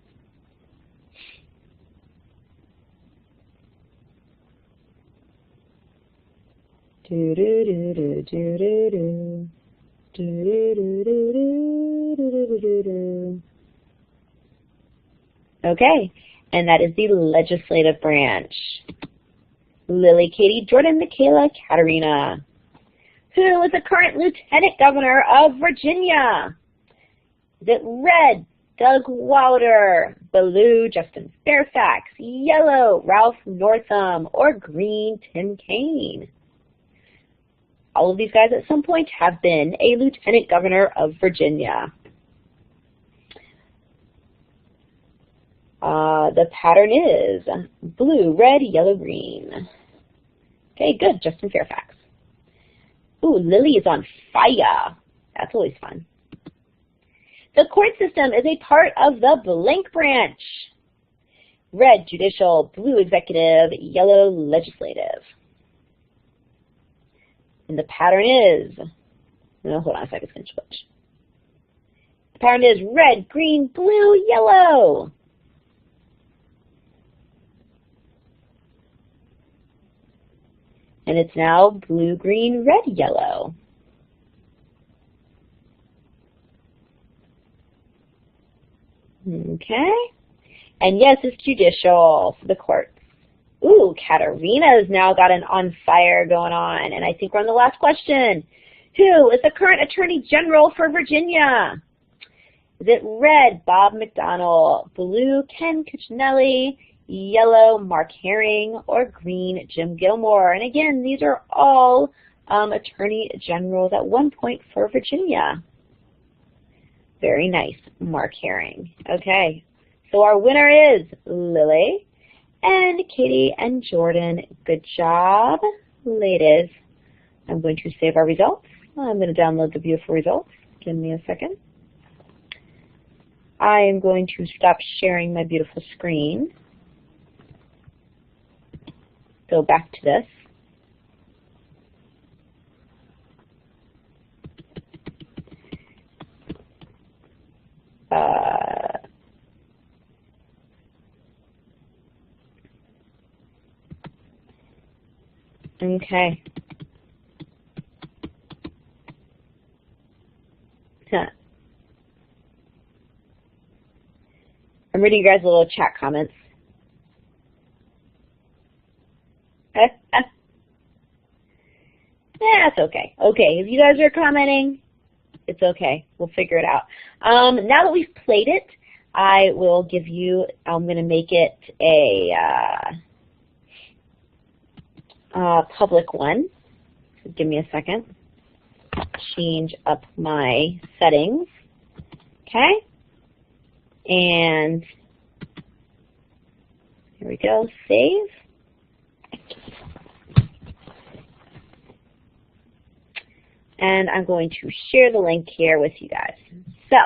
Okay, and that is the legislative branch. Lily, Katie, Jordan, Michaela, Katerina. Who is the current Lieutenant Governor of Virginia? Is it red, Doug Wouter, blue, Justin Fairfax, yellow, Ralph Northam, or green, Tim Kaine? All of these guys at some point have been a Lieutenant Governor of Virginia. The pattern is blue, red, yellow, green. Okay, good, Justin Fairfax. Ooh, Lily is on fire. That's always fun. The court system is a part of the blank branch. Red, judicial, blue, executive, yellow, legislative. And the pattern is, no, hold on a second, it's going to switch. The pattern is red, green, blue, yellow. And it's now blue, green, red, yellow. Okay. And yes, it's judicial for the courts. Ooh, Katerina's now got an on fire going on. And I think we're on the last question. Who is the current Attorney General for Virginia? Is it red, Bob McDonnell, blue, Ken Cuccinelli, yellow, Mark Herring, or green, Jim Gilmore? And again, these are all Attorney Generals at one point for Virginia. Very nice, Mark Herring. Okay, so our winner is Lily and Katie and Jordan. Good job, ladies. I'm going to save our results. I'm going to download the beautiful results. Give me a second. I am going to stop sharing my beautiful screen. Go back to this. Okay. I'm reading your guys' little chat comments. That's okay. Okay, if you guys are commenting, it's okay. We'll figure it out. Now that we've played it, I will give you, I'm going to make it a public one. So give me a second. Change up my settings. Okay? And here we go. Save. And I'm going to share the link here with you guys. So,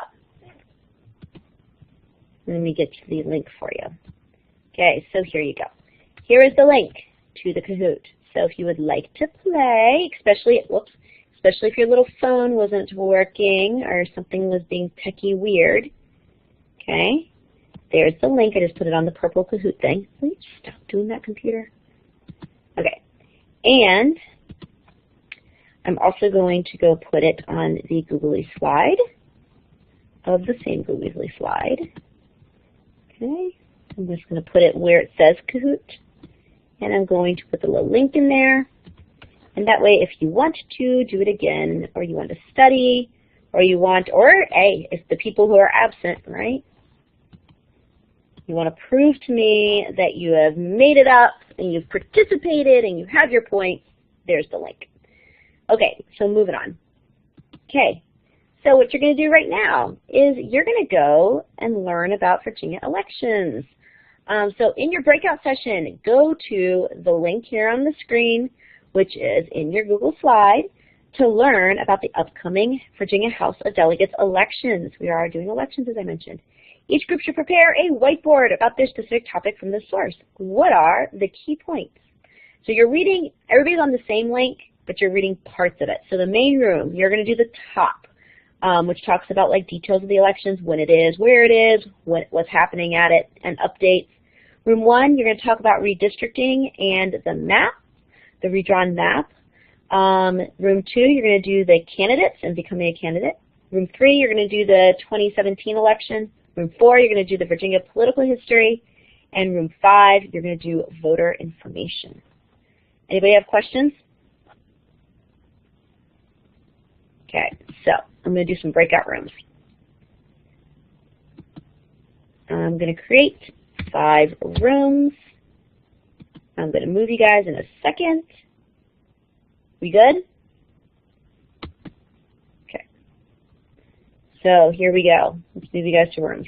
let me get to the link for you. Okay, so here you go. Here is the link to the Kahoot. So if you would like to play, especially if your little phone wasn't working or something was being techie weird, okay, there's the link. I just put it on the purple Kahoot thing. Please stop doing that, computer. Okay, and I'm also going to go put it on the Googly slide of the same Googly slide. Okay, I'm just going to put it where it says Kahoot, and I'm going to put the little link in there. And that way, if you want to do it again, or you want to study, or hey, it's the people who are absent, right? You want to prove to me that you have made it up, and you've participated, and you have your points, there's the link. Okay, so moving on. Okay, so what you're going to do right now is you're going to go and learn about Virginia elections. So in your breakout session, go to the link here on the screen, which is in your Google slide, to learn about the upcoming Virginia House of Delegates elections. We are doing elections, as I mentioned. Each group should prepare a whiteboard about their specific topic from the source. What are the key points? So you're reading, everybody's on the same link, but you're reading parts of it. So the main room, you're going to do the top, which talks about like details of the elections, when it is, where it is, what's happening at it, and updates. Room 1, you're going to talk about redistricting and the map, the redrawn map. Room 2, you're going to do the candidates and becoming a candidate. Room 3, you're going to do the 2017 election. Room 4, you're going to do the Virginia political history. And room 5, you're going to do voter information. Anybody have questions? Okay, so I'm going to do some breakout rooms. I'm going to create 5 rooms. I'm going to move you guys in a second. We good? Okay. So here we go. Let's move you guys to rooms.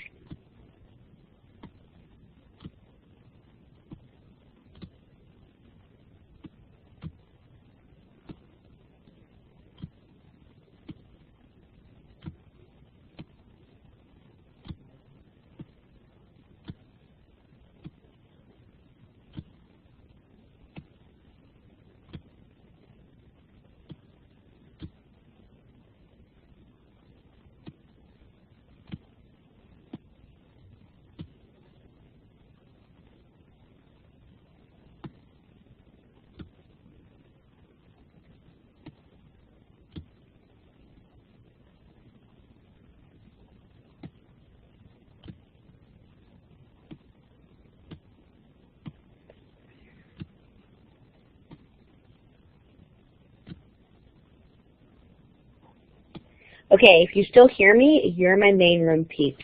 Okay, if you still hear me, you're my main room peeps.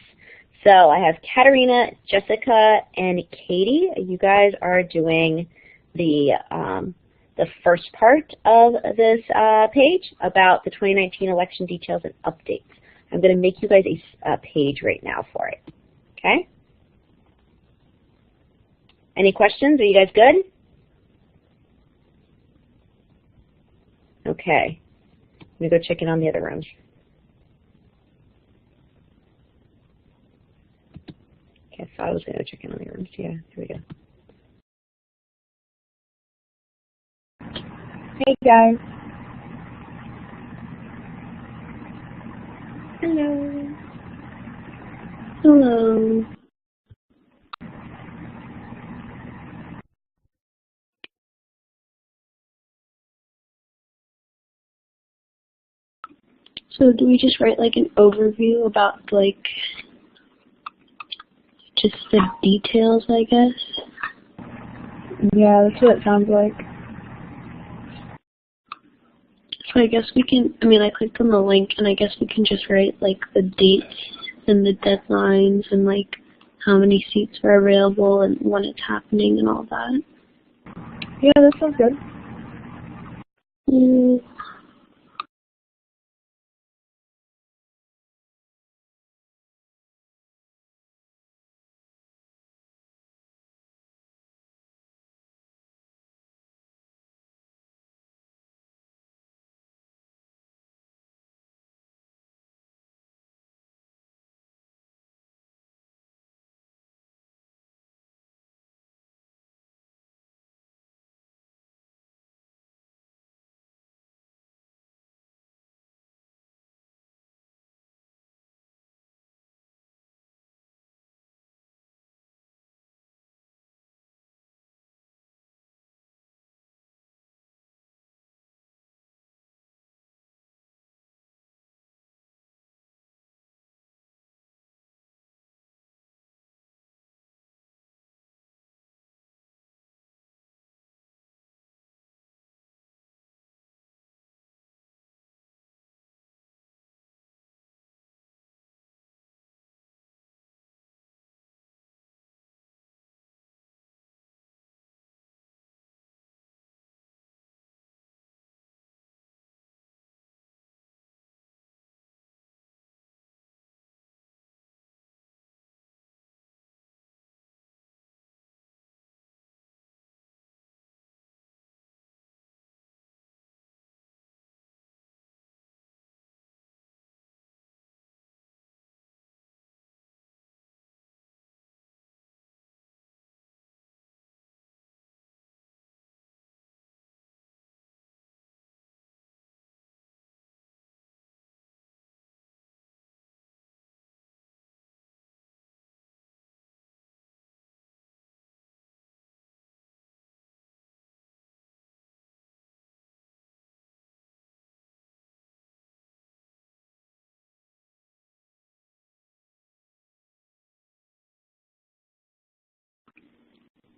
So I have Katarina, Jessica, and Katie. You guys are doing the first part of this page about the 2019 election details and updates. I'm going to make you guys a page right now for it. Okay? Any questions? Are you guys good? Okay. Let me go check in on the other rooms. Okay, so I was going to check in on the rooms. Yeah, here we go. Hey guys. Hello. Hello. So do we just write like an overview about like just the details, I guess. Yeah, that's what it sounds like. So I guess we can, I mean, I clicked on the link, and I guess we can just write, like, the dates and the deadlines and, like, how many seats are available and when it's happening and all that. Yeah, that sounds good.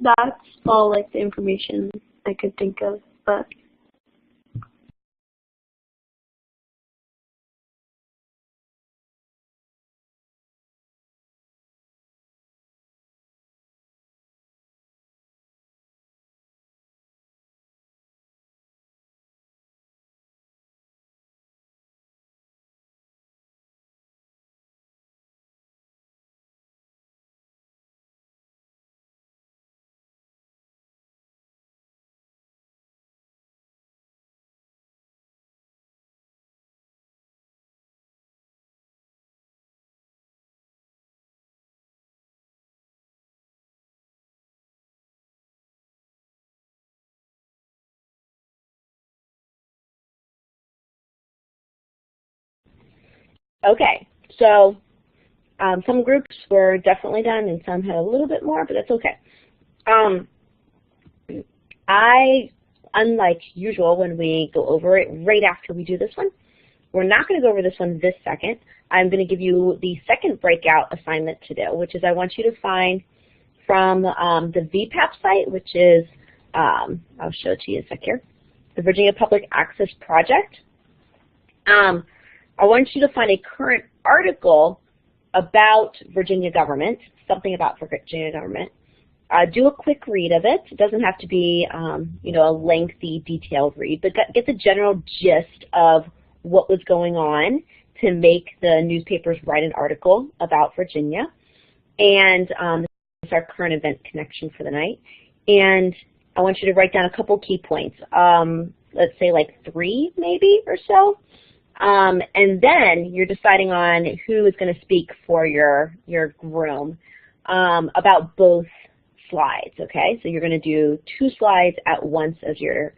That's all, like, the information I could think of, but Okay, so some groups were definitely done and some had a little bit more, but that's okay. Unlike usual when we go over it right after we do this one, we're not going to go over this one this second. I'm going to give you the second breakout assignment to do, which is I want you to find from the VPAP site, which is, I'll show it to you in a sec here, the Virginia Public Access Project. I want you to find a current article about Virginia government, something about Virginia government. Do a quick read of it. It doesn't have to be, you know, a lengthy, detailed read, but get the general gist of what was going on to make the newspapers write an article about Virginia. And this is our current event connection for the night. And I want you to write down a couple key points. Let's say like 3 maybe or so. And then you're deciding on who is going to speak for your room about both slides, okay? So you're going to do 2 slides at once as your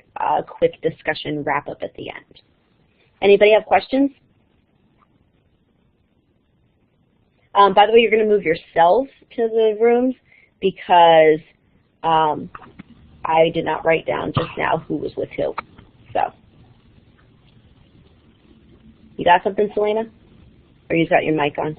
quick discussion wrap up at the end. Anybody have questions? By the way, you're going to move yourselves to the rooms because I did not write down just now who was with who. So, you got something, Selena? Or you got your mic on?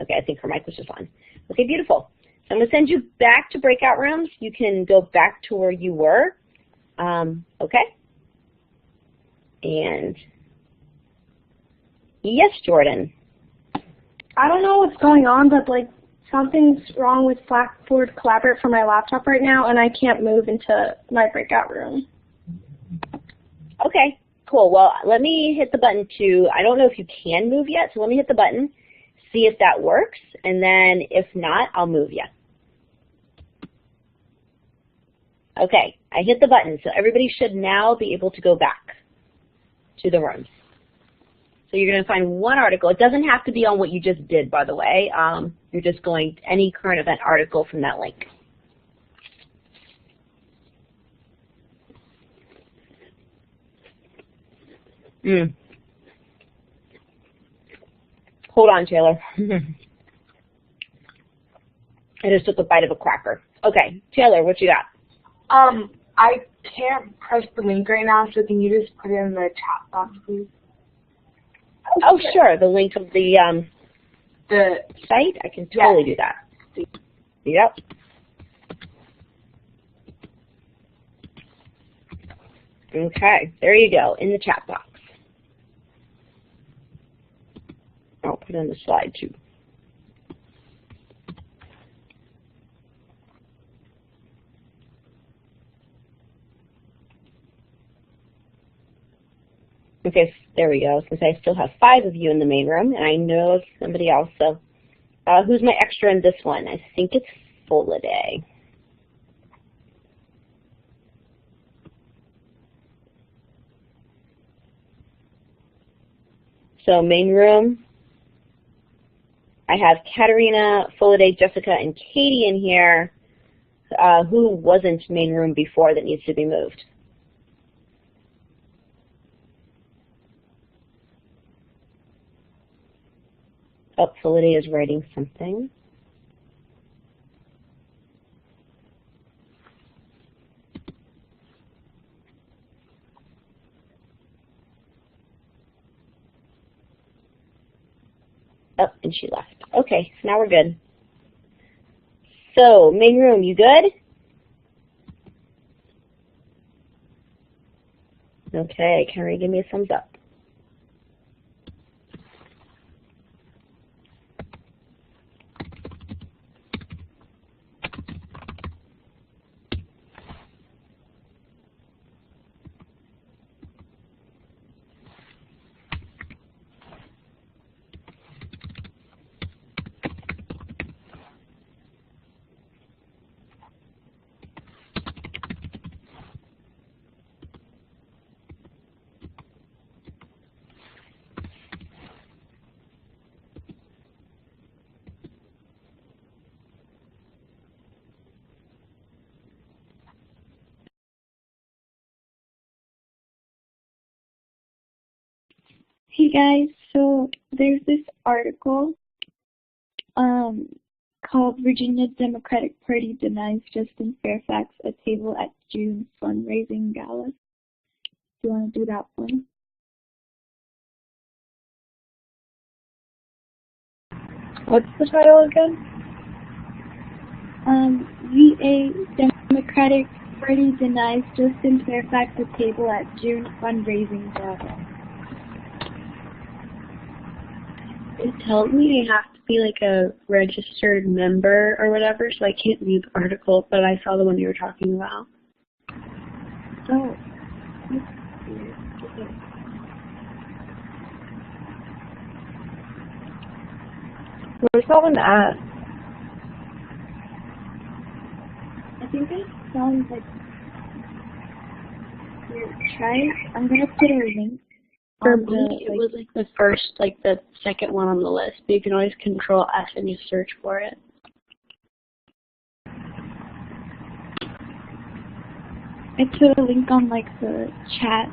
Okay, I think her mic was just on. Okay, beautiful. So I'm going to send you back to breakout rooms. You can go back to where you were. Okay? And yes, Jordan. I don't know what's going on, but like something's wrong with Blackboard Collaborate for my laptop right now, and I can't move into my breakout room. Okay, cool. Well, let me hit the button too. I don't know if you can move yet, so let me hit the button, see if that works, and then if not, I'll move you. Okay, I hit the button, so everybody should now be able to go back to the rooms. So you're going to find one article. It doesn't have to be on what you just did, by the way. You're just going to any current event article from that link. Hold on, Taylor. I just took a bite of a cracker. Okay, Taylor, what you got? I can't press the link right now, so can you just put it in the chat box, please? Oh, sure. The link of the site? I can totally do that. Yep. Okay, there you go, in the chat box. I'll put it on the slide, too. Okay, there we go. Since I still have 5 of you in the main room, and I know somebody else, so who's my extra in this one? I think it's Foliday. So main room, I have Katerina, Foliday, Jessica, and Katie in here. Who wasn't main room before that needs to be moved? Oh, Foliday is writing something. Oh, and she left. Okay, so now we're good. So, main room, you good? Okay, Carrie, give me a thumbs up. Hey guys, so there's this article called Virginia Democratic Party Denies Justin Fairfax a Table at June Fundraising Gala. Do you want to do that one? What's the title again? VA Democratic Party Denies Justin Fairfax a Table at June Fundraising Gala. It tells me I have to be like a registered member or whatever, so I can't read the article, but I saw the one you were talking about. Oh. Where's that one at? I think it sounds like I'm gonna put a link. For me, it was like the first, like the second one on the list, but you can always Control F and you search for it. I put a link on like the chat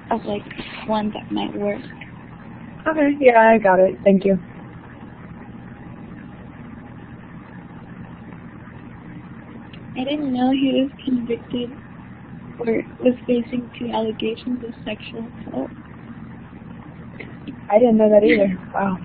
of like one that might work. Okay, yeah, I got it. Thank you. I didn't know he was convicted or was facing 2 allegations of sexual assault. I didn't know that either. Wow.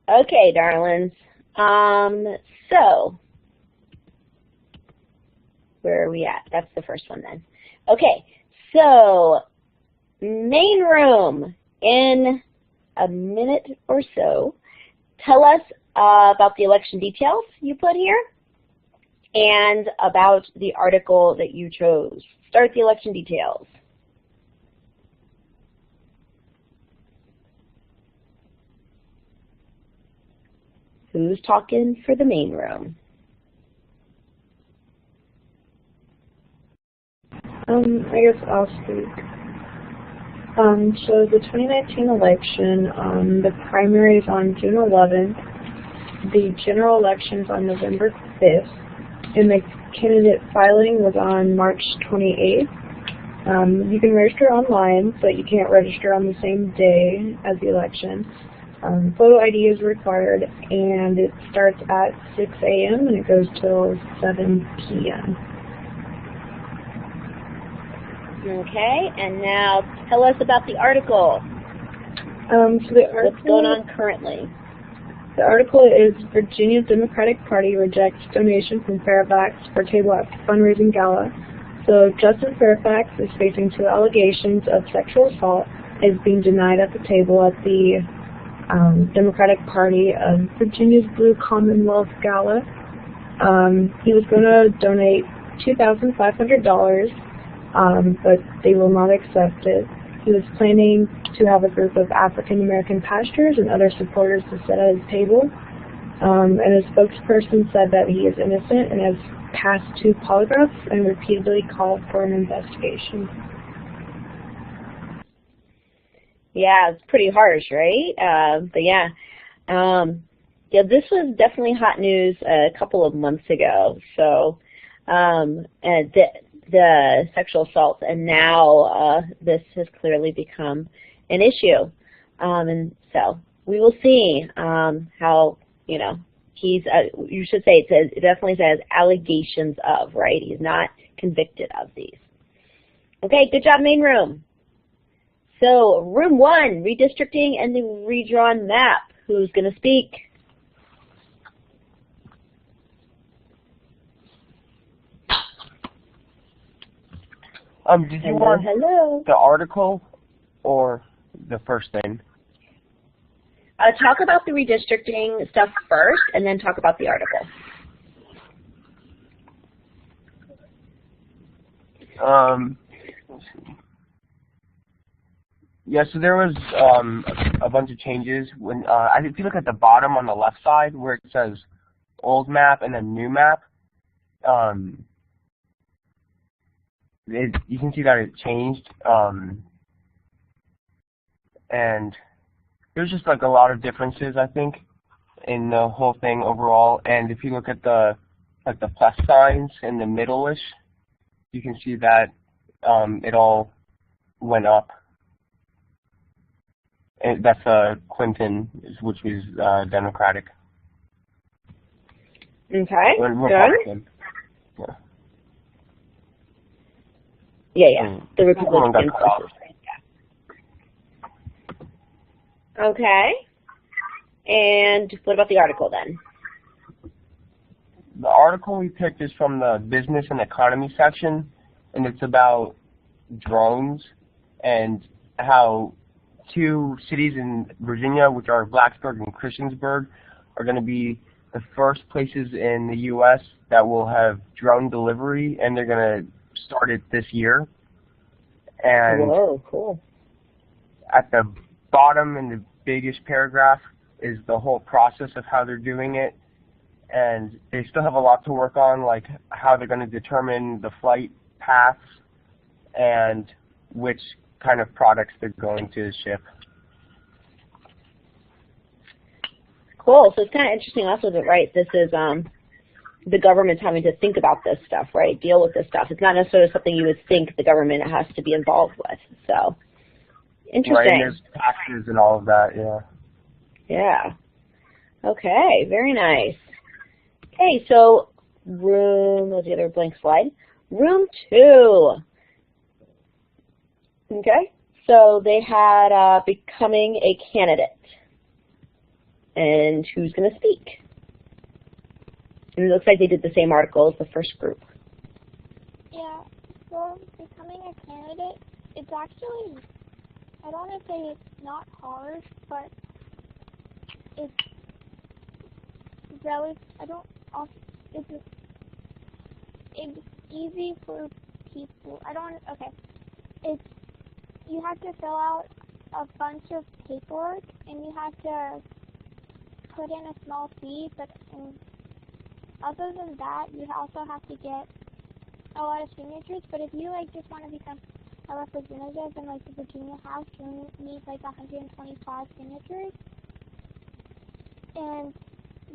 Okay, darlings. So, where are we at? That's the first one then. Okay, so main room, in a minute or so, tell us about the election details you put here and about the article that you chose. Start the election details. Who's talking for the main room? I guess I'll speak. So the 2019 election, the primary is on June 11th, the general election's on November 5th, and the candidate filing was on March 28th. You can register online, but you can't register on the same day as the election. Photo ID is required, and it starts at 6 a.m. and it goes till 7 p.m. Okay, and now tell us about the article. So the article, what's going on currently? The article is Virginia's Democratic Party rejects donation from Fairfax for table at fundraising gala. So Justin Fairfax is facing 2 allegations of sexual assault and is being denied at the table at the Democratic Party of Virginia's Blue Commonwealth Gala. He was going to donate $2,500, but they will not accept it. He was planning to have a group of African American pastors and other supporters to sit at his table. And his spokesperson said that he is innocent and has passed 2 polygraphs and repeatedly called for an investigation. Yeah, it's pretty harsh, right? But yeah, yeah, this was definitely hot news a couple of months ago. So, the sexual assault, and now this has clearly become an issue. And so we will see how, you know, he's, you should say, it definitely says allegations of, right? He's not convicted of these. Okay, good job, main room. So, room 1, redistricting and the redrawn map. Who's going to speak? Did you want the article or the first thing? Talk about the redistricting stuff first, and then talk about the article. Let's see. Yeah, so there was a bunch of changes. When if you look at the bottom on the left side where it says old map and then new map, you can see that it changed, and there's just like a lot of differences, I think, in the whole thing overall. And if you look at the plus signs in the middle-ish, you can see that it all went up. And that's Clinton, which was Democratic. Okay, Republican. good. Yeah. The Republican forces. Yeah. Okay. And what about the article then? The article we picked is from the business and economy section, and it's about drones and how 2 cities in Virginia, which are Blacksburg and Christiansburg, are going to be the first places in the U.S. that will have drone delivery, and they're going to start it this year. And whoa, cool. At the bottom in the biggest paragraph is the whole process of how they're doing it, and they still have a lot to work on, like how they're going to determine the flight paths and which kind of products they're going to ship. Cool. So it's kind of interesting also that, right, this is the government's having to think about this stuff, right, deal with this stuff. It's not necessarily something you would think the government has to be involved with. So, interesting. Right, and there's taxes and all of that, yeah. Yeah. Okay, very nice. Okay, so room, what's the other blank slide? Room 2. Okay, so they had becoming a candidate. And who's going to speak? And it looks like they did the same article as the first group. Yeah, so becoming a candidate, it's actually, I don't want to say it's not hard, but it's really, it's easy for people, you have to fill out a bunch of paperwork, and you have to put in a small fee, but other than that, you also have to get a lot of signatures. But if you just want to become a representative in the Virginia House, you need 125 signatures, and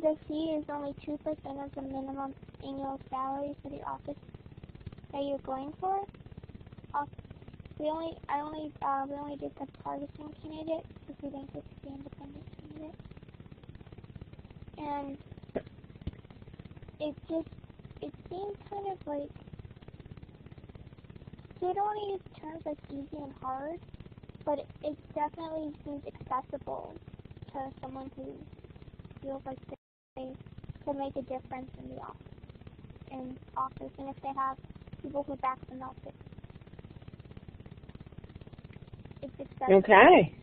the fee is only 2% of the minimum annual salary for the office that you're going for. We only did the partisan candidate because we didn't get the independent candidate, and it seems kind of they don't want to use terms like easy and hard, but it definitely seems accessible to someone who feels like they can make a difference in the office, and if they have people who back them up, it's accessible. Okay.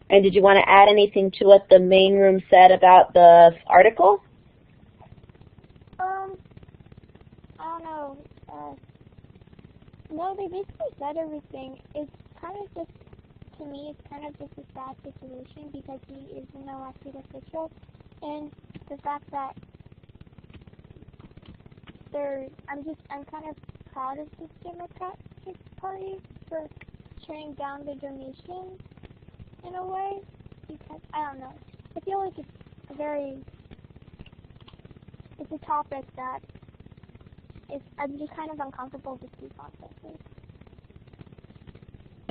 And did you want to add anything to what the main room said about the article? I don't know. No, they basically said everything. It's kind of just, to me, it's kind of just a sad situation because he is an elected official, and the fact that I'm kind of proud of this Democratic Party for turning down the donations in a way, because, I don't know, I feel like it's a topic that I'm just kind of uncomfortable to speak on something.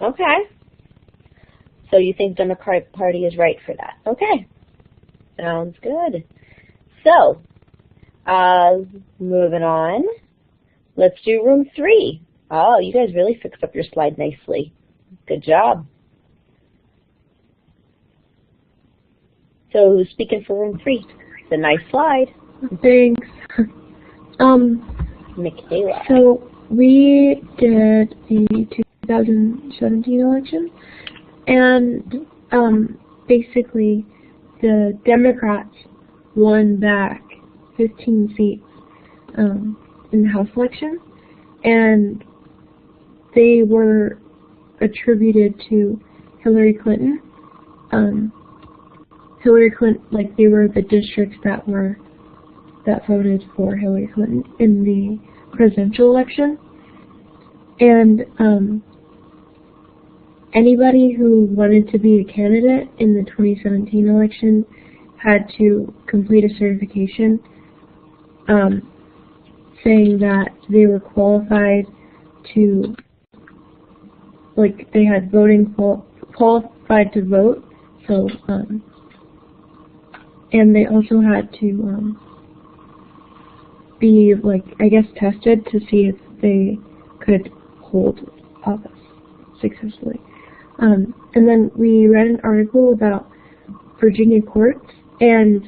Okay. So you think the Democratic Party is right for that. Okay. Sounds good. So, moving on. Let's do room 3. Oh, you guys really fixed up your slide nicely. Good job. So who's speaking for room 3? It's a nice slide. Thanks. Michaela. So we did the 2017 election, and basically the Democrats won back 15 seats in the House election, and they were attributed to Hillary Clinton. Hillary Clinton, they were the districts that voted for Hillary Clinton in the presidential election, and anybody who wanted to be a candidate in the 2017 election had to complete a certification saying that they were qualified to, they had qualified to vote, so, and they also had to be, tested to see if they could hold office successfully. And then we read an article about Virginia courts and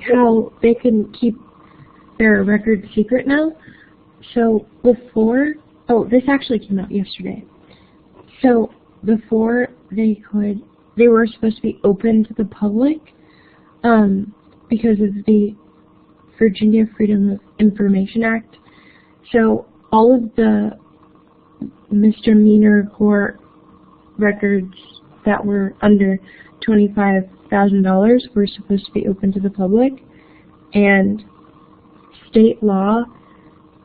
how they can keep their records secret now. So before, this actually came out yesterday. So before they were supposed to be open to the public because of the Virginia Freedom of Information Act. So all of the misdemeanor court records that were under $25,000 were supposed to be open to the public, and state law,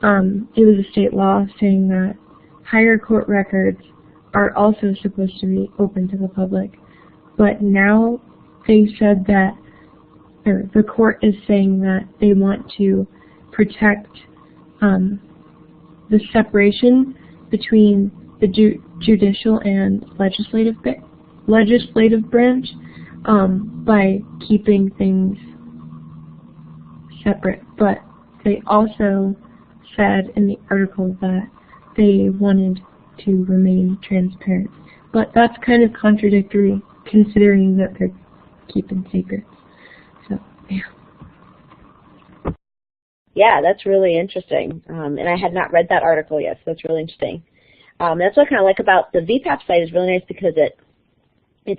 it was a state law saying that higher court records are also supposed to be open to the public. But now they said that, or the court is saying that they want to protect the separation between the judicial and legislative branch by keeping things separate. But they also said in the article that they wanted to remain transparent. But that's kind of contradictory considering that they're keeping secrets. So, yeah. Yeah, that's really interesting. And I had not read that article yet, so that's really interesting. That's what I kind of like about the VPAP site is really nice because it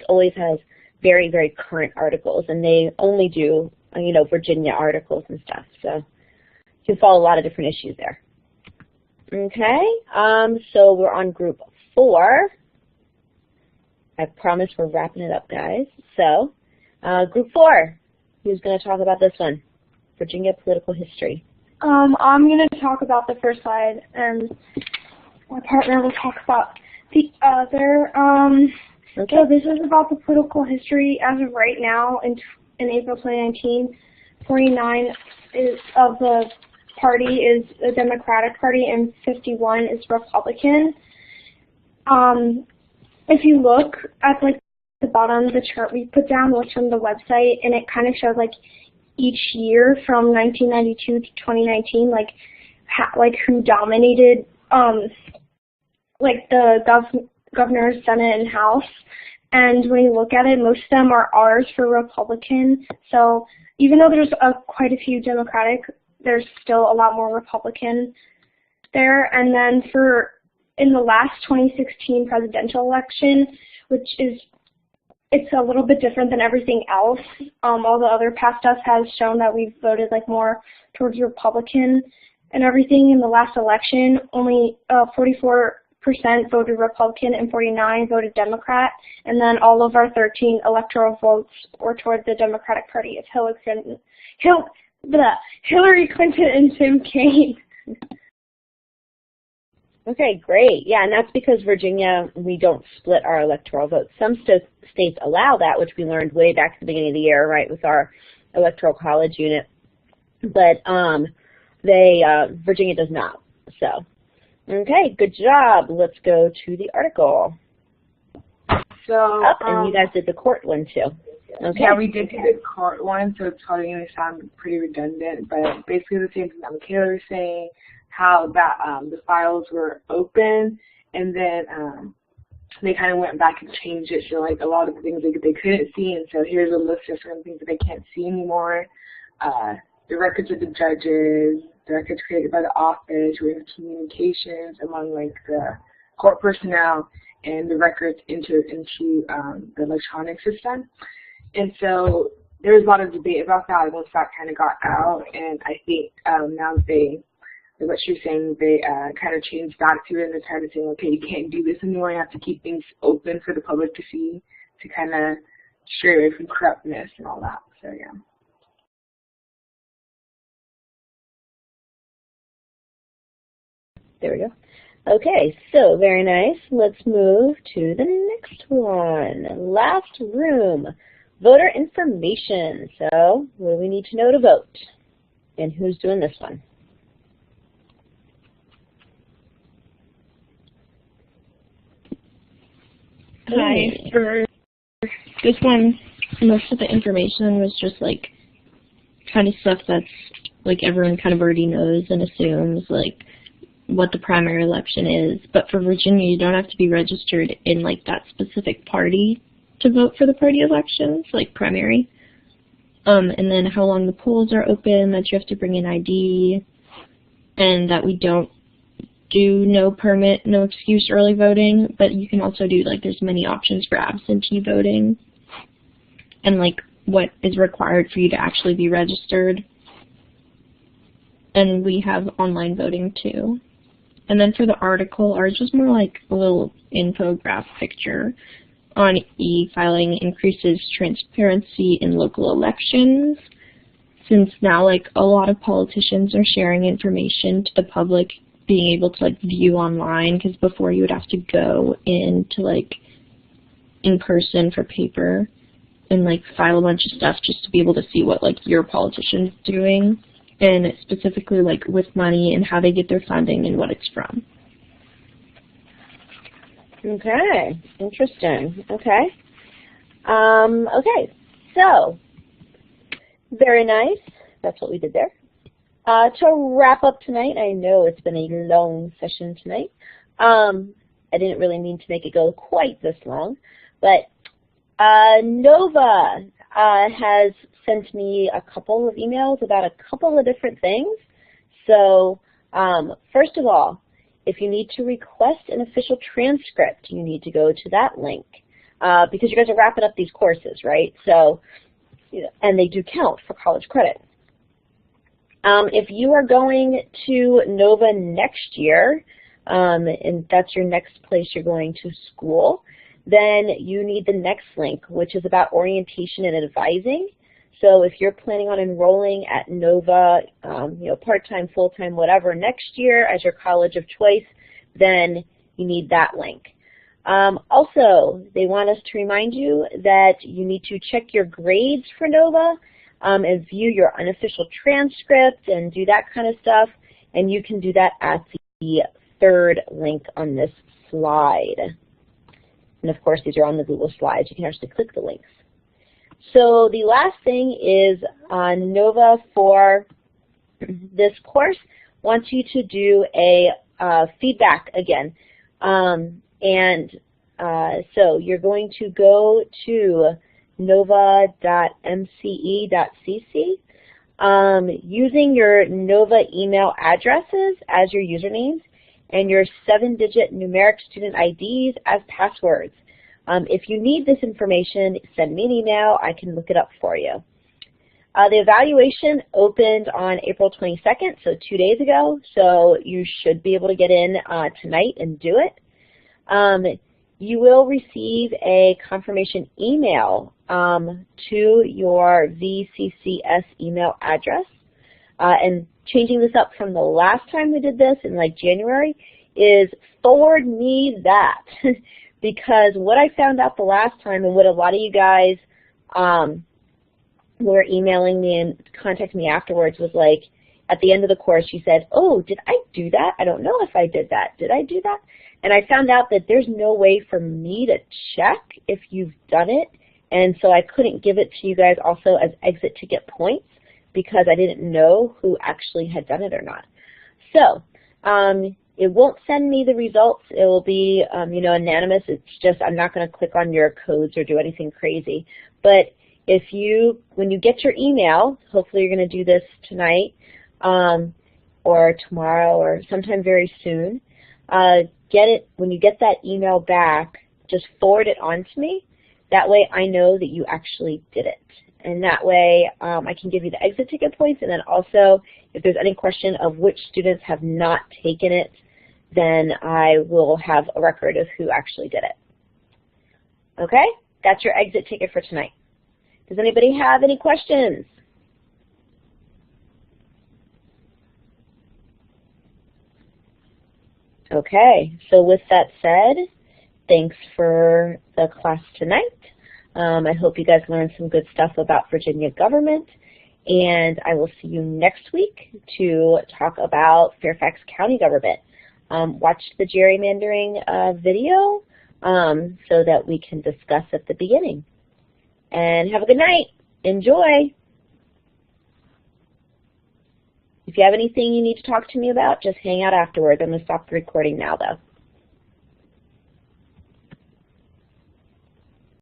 always has very, very current articles, and they only do, you know, Virginia articles and stuff. So you can follow a lot of different issues there. Okay, so we're on group 4. I promise we're wrapping it up, guys. So group 4, who's going to talk about this one? Virginia political history. I'm going to talk about the first slide, and my partner will talk about the other. Okay. So this is about the political history as of right now in April 2019. 49 of the party is the Democratic Party, and 51 is Republican. If you look at like the bottom of the chart we put down, which on the website, and it kind of shows like each year from 1992 to 2019, like who dominated like the governor, Senate, and House. And when you look at it, most of them are R's for Republican. So even though there's quite a few Democratic, there's still a lot more Republican there. And then in the last 2016 presidential election, which is it's a little bit different than everything else. All the other past stuff has shown that we've voted like more towards Republican and everything. In the last election, only 44% voted Republican and 49% voted Democrat. And then all of our 13 electoral votes were toward the Democratic Party of Hillary Clinton and Tim Kaine. Okay, great. Yeah, and that's because Virginia, we don't split our electoral votes. Some states allow that, which we learned way back at the beginning of the year, right, with our electoral college unit. But Virginia does not. So, okay, good job. Let's go to the article. So, and you guys did the court one too. Okay. Yeah, we did do the court one, so it's probably going to sound pretty redundant, but basically the same thing that Michaela was saying, how that the files were open, and then they kind of went back and changed it, so like a lot of the things they couldn't see, and so here's a list of certain things that they can't see anymore. The records of the judges, the records created by the office, we have communications among like the court personnel, and the records into the electronic system. And so there was a lot of debate about that once that kind of got out, and I think now what she was saying, they kind of changed back to it, and they're kind of saying, okay, you can't do this anymore, you have to keep things open for the public to see, to kind of stray away from corruptness and all that, so yeah. There we go. Okay, so very nice. Let's move to the next one. Last room, voter information. So what do we need to know to vote? And who's doing this one? Hi. For this one, most of the information was just like kind of stuff that's like everyone kind of already knows and assumes, like what the primary election is. But for Virginia, you don't have to be registered in like that specific party to vote for the party elections, like primary. And then how long the polls are open, that you have to bring an ID, and that we don't do no permit, no excuse early voting, but you can also do, like, there's many options for absentee voting, and like what is required for you to actually be registered. And we have online voting too. And then for the article, ours was more like a little infograph picture on e-filing increases transparency in local elections, since now like a lot of politicians are sharing information to the public, being able to like view online, because before you would have to go into like in person for paper and like file a bunch of stuff just to be able to see what like your politician's doing, and specifically like with money and how they get their funding and what it's from. Okay, interesting. Okay. Okay, so very nice. That's what we did there. To wrap up tonight, I know it's been a long session tonight. I didn't really mean to make it go quite this long, but Nova has sent me a couple of emails about a couple of different things. So first of all, if you need to request an official transcript, you need to go to that link because you guys are wrapping up these courses, right? So, and they do count for college credit. If you are going to Nova next year, and that's your next place you're going to school, then you need the next link, which is about orientation and advising. So if you're planning on enrolling at Nova, part-time, full-time, whatever, next year as your college of choice, then you need that link. Also, they want us to remind you that you need to check your grades for Nova and view your unofficial transcript and do that kind of stuff, and you can do that at the third link on this slide. And of course, these are on the Google Slides. You can actually click the links. So the last thing is Nova for this course wants you to do a feedback again. So you're going to go to nova.mce.cc using your Nova email addresses as your usernames and your 7-digit numeric student IDs as passwords. If you need this information, send me an email. I can look it up for you. The evaluation opened on April 22nd, so 2 days ago, so you should be able to get in tonight and do it. You will receive a confirmation email to your VCCS email address. And changing this up from the last time we did this in like January is forward me that. Because what I found out the last time and what a lot of you guys who were emailing me and contacting me afterwards was like, at the end of the course you said, oh, did I do that? I don't know if I did that. Did I do that? And I found out that there's no way for me to check if you've done it. And so I couldn't give it to you guys also as exit ticket points because I didn't know who actually had done it or not. So it won't send me the results. It will be, anonymous. It's just I'm not going to click on your codes or do anything crazy. But when you get your email, hopefully you're going to do this tonight or tomorrow or sometime very soon, when you get that email back, just forward it on to me. That way I know that you actually did it. And that way I can give you the exit ticket points, and then also if there's any question of which students have not taken it, then I will have a record of who actually did it. Okay? That's your exit ticket for tonight. Does anybody have any questions? Okay, so with that said, thanks for the class tonight. I hope you guys learned some good stuff about Virginia government, and I will see you next week to talk about Fairfax County government. Watch the gerrymandering video so that we can discuss at the beginning. And have a good night. Enjoy. If you have anything you need to talk to me about, just hang out afterwards. I'm going to stop the recording now, though.